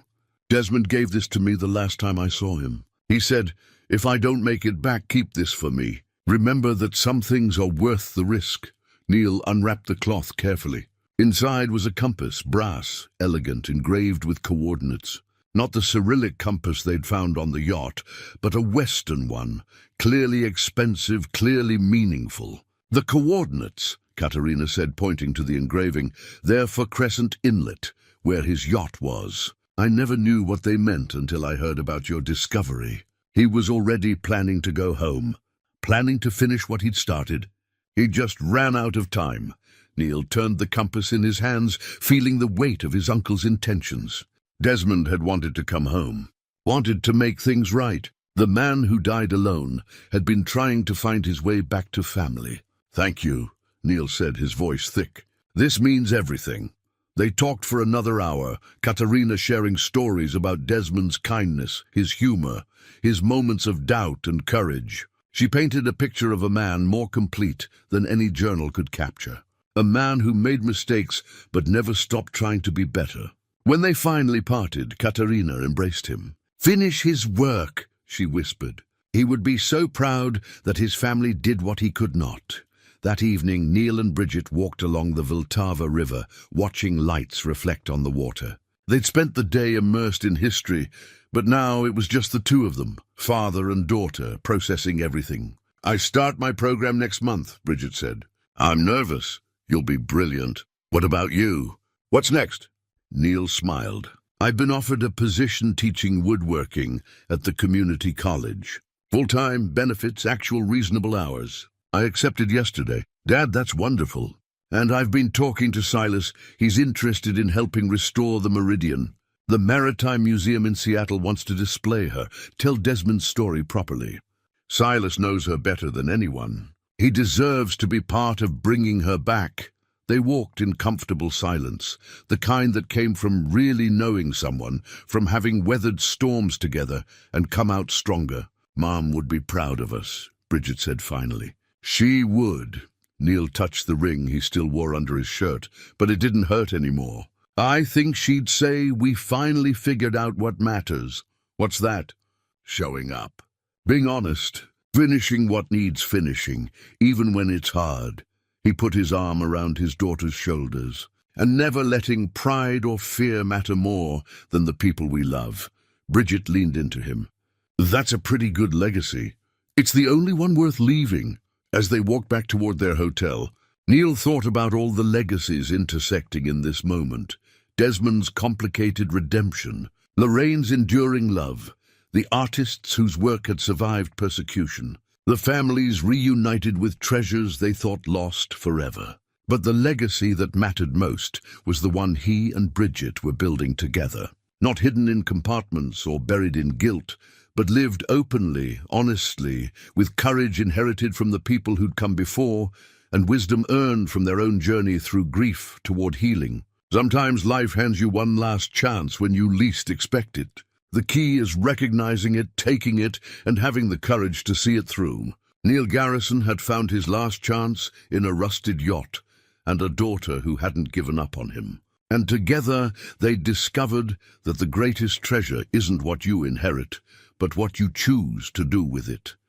Desmond gave this to me the last time I saw him. He said, if I don't make it back, keep this for me. Remember that some things are worth the risk. Neil unwrapped the cloth carefully. Inside was a compass, brass, elegant, engraved with coordinates. Not the Cyrillic compass they'd found on the yacht, but a Western one, clearly expensive, clearly meaningful. The coordinates, Katerina said, pointing to the engraving, they're for Crescent Inlet, where his yacht was. I never knew what they meant until I heard about your discovery. He was already planning to go home, planning to finish what he'd started. He just ran out of time. Neil turned the compass in his hands, feeling the weight of his uncle's intentions. Desmond had wanted to come home, wanted to make things right. The man who died alone had been trying to find his way back to family. Thank you, Neil said, his voice thick. This means everything. They talked for another hour, Katerina sharing stories about Desmond's kindness, his humor, his moments of doubt and courage. She painted a picture of a man more complete than any journal could capture. A man who made mistakes but never stopped trying to be better. When they finally parted, Katerina embraced him. Finish his work, she whispered. He would be so proud that his family did what he could not. That evening, Neil and Bridget walked along the Vltava River, watching lights reflect on the water. They'd spent the day immersed in history, but now it was just the two of them, father and daughter, processing everything. I start my program next month, Bridget said. I'm nervous. You'll be brilliant. What about you? What's next? Neil smiled. I've been offered a position teaching woodworking at the community college. Full-time, benefits, actual reasonable hours. I accepted yesterday. Dad, that's wonderful. And I've been talking to Silas. He's interested in helping restore the Meridian. The Maritime Museum in Seattle wants to display her, tell Desmond's story properly. Silas knows her better than anyone. He deserves to be part of bringing her back. They walked in comfortable silence, the kind that came from really knowing someone, from having weathered storms together and come out stronger. Mom would be proud of us, Bridget said finally. She would. Neil touched the ring he still wore under his shirt, but it didn't hurt anymore. I think she'd say we finally figured out what matters. What's that? Showing up. Being honest. Finishing what needs finishing, even when it's hard. He put his arm around his daughter's shoulders. And never letting pride or fear matter more than the people we love. Bridget leaned into him. That's a pretty good legacy. It's the only one worth leaving. As they walked back toward their hotel, Neil thought about all the legacies intersecting in this moment. Desmond's complicated redemption, Lorraine's enduring love, the artists whose work had survived persecution, the families reunited with treasures they thought lost forever. But the legacy that mattered most was the one he and Bridget were building together, not hidden in compartments or buried in guilt, but lived openly, honestly, with courage inherited from the people who'd come before and wisdom earned from their own journey through grief toward healing. Sometimes life hands you one last chance when you least expect it. The key is recognizing it, taking it, and having the courage to see it through. Neil Garrison had found his last chance in a rusted yacht and a daughter who hadn't given up on him. And together they'd discovered that the greatest treasure isn't what you inherit, but what you choose to do with it.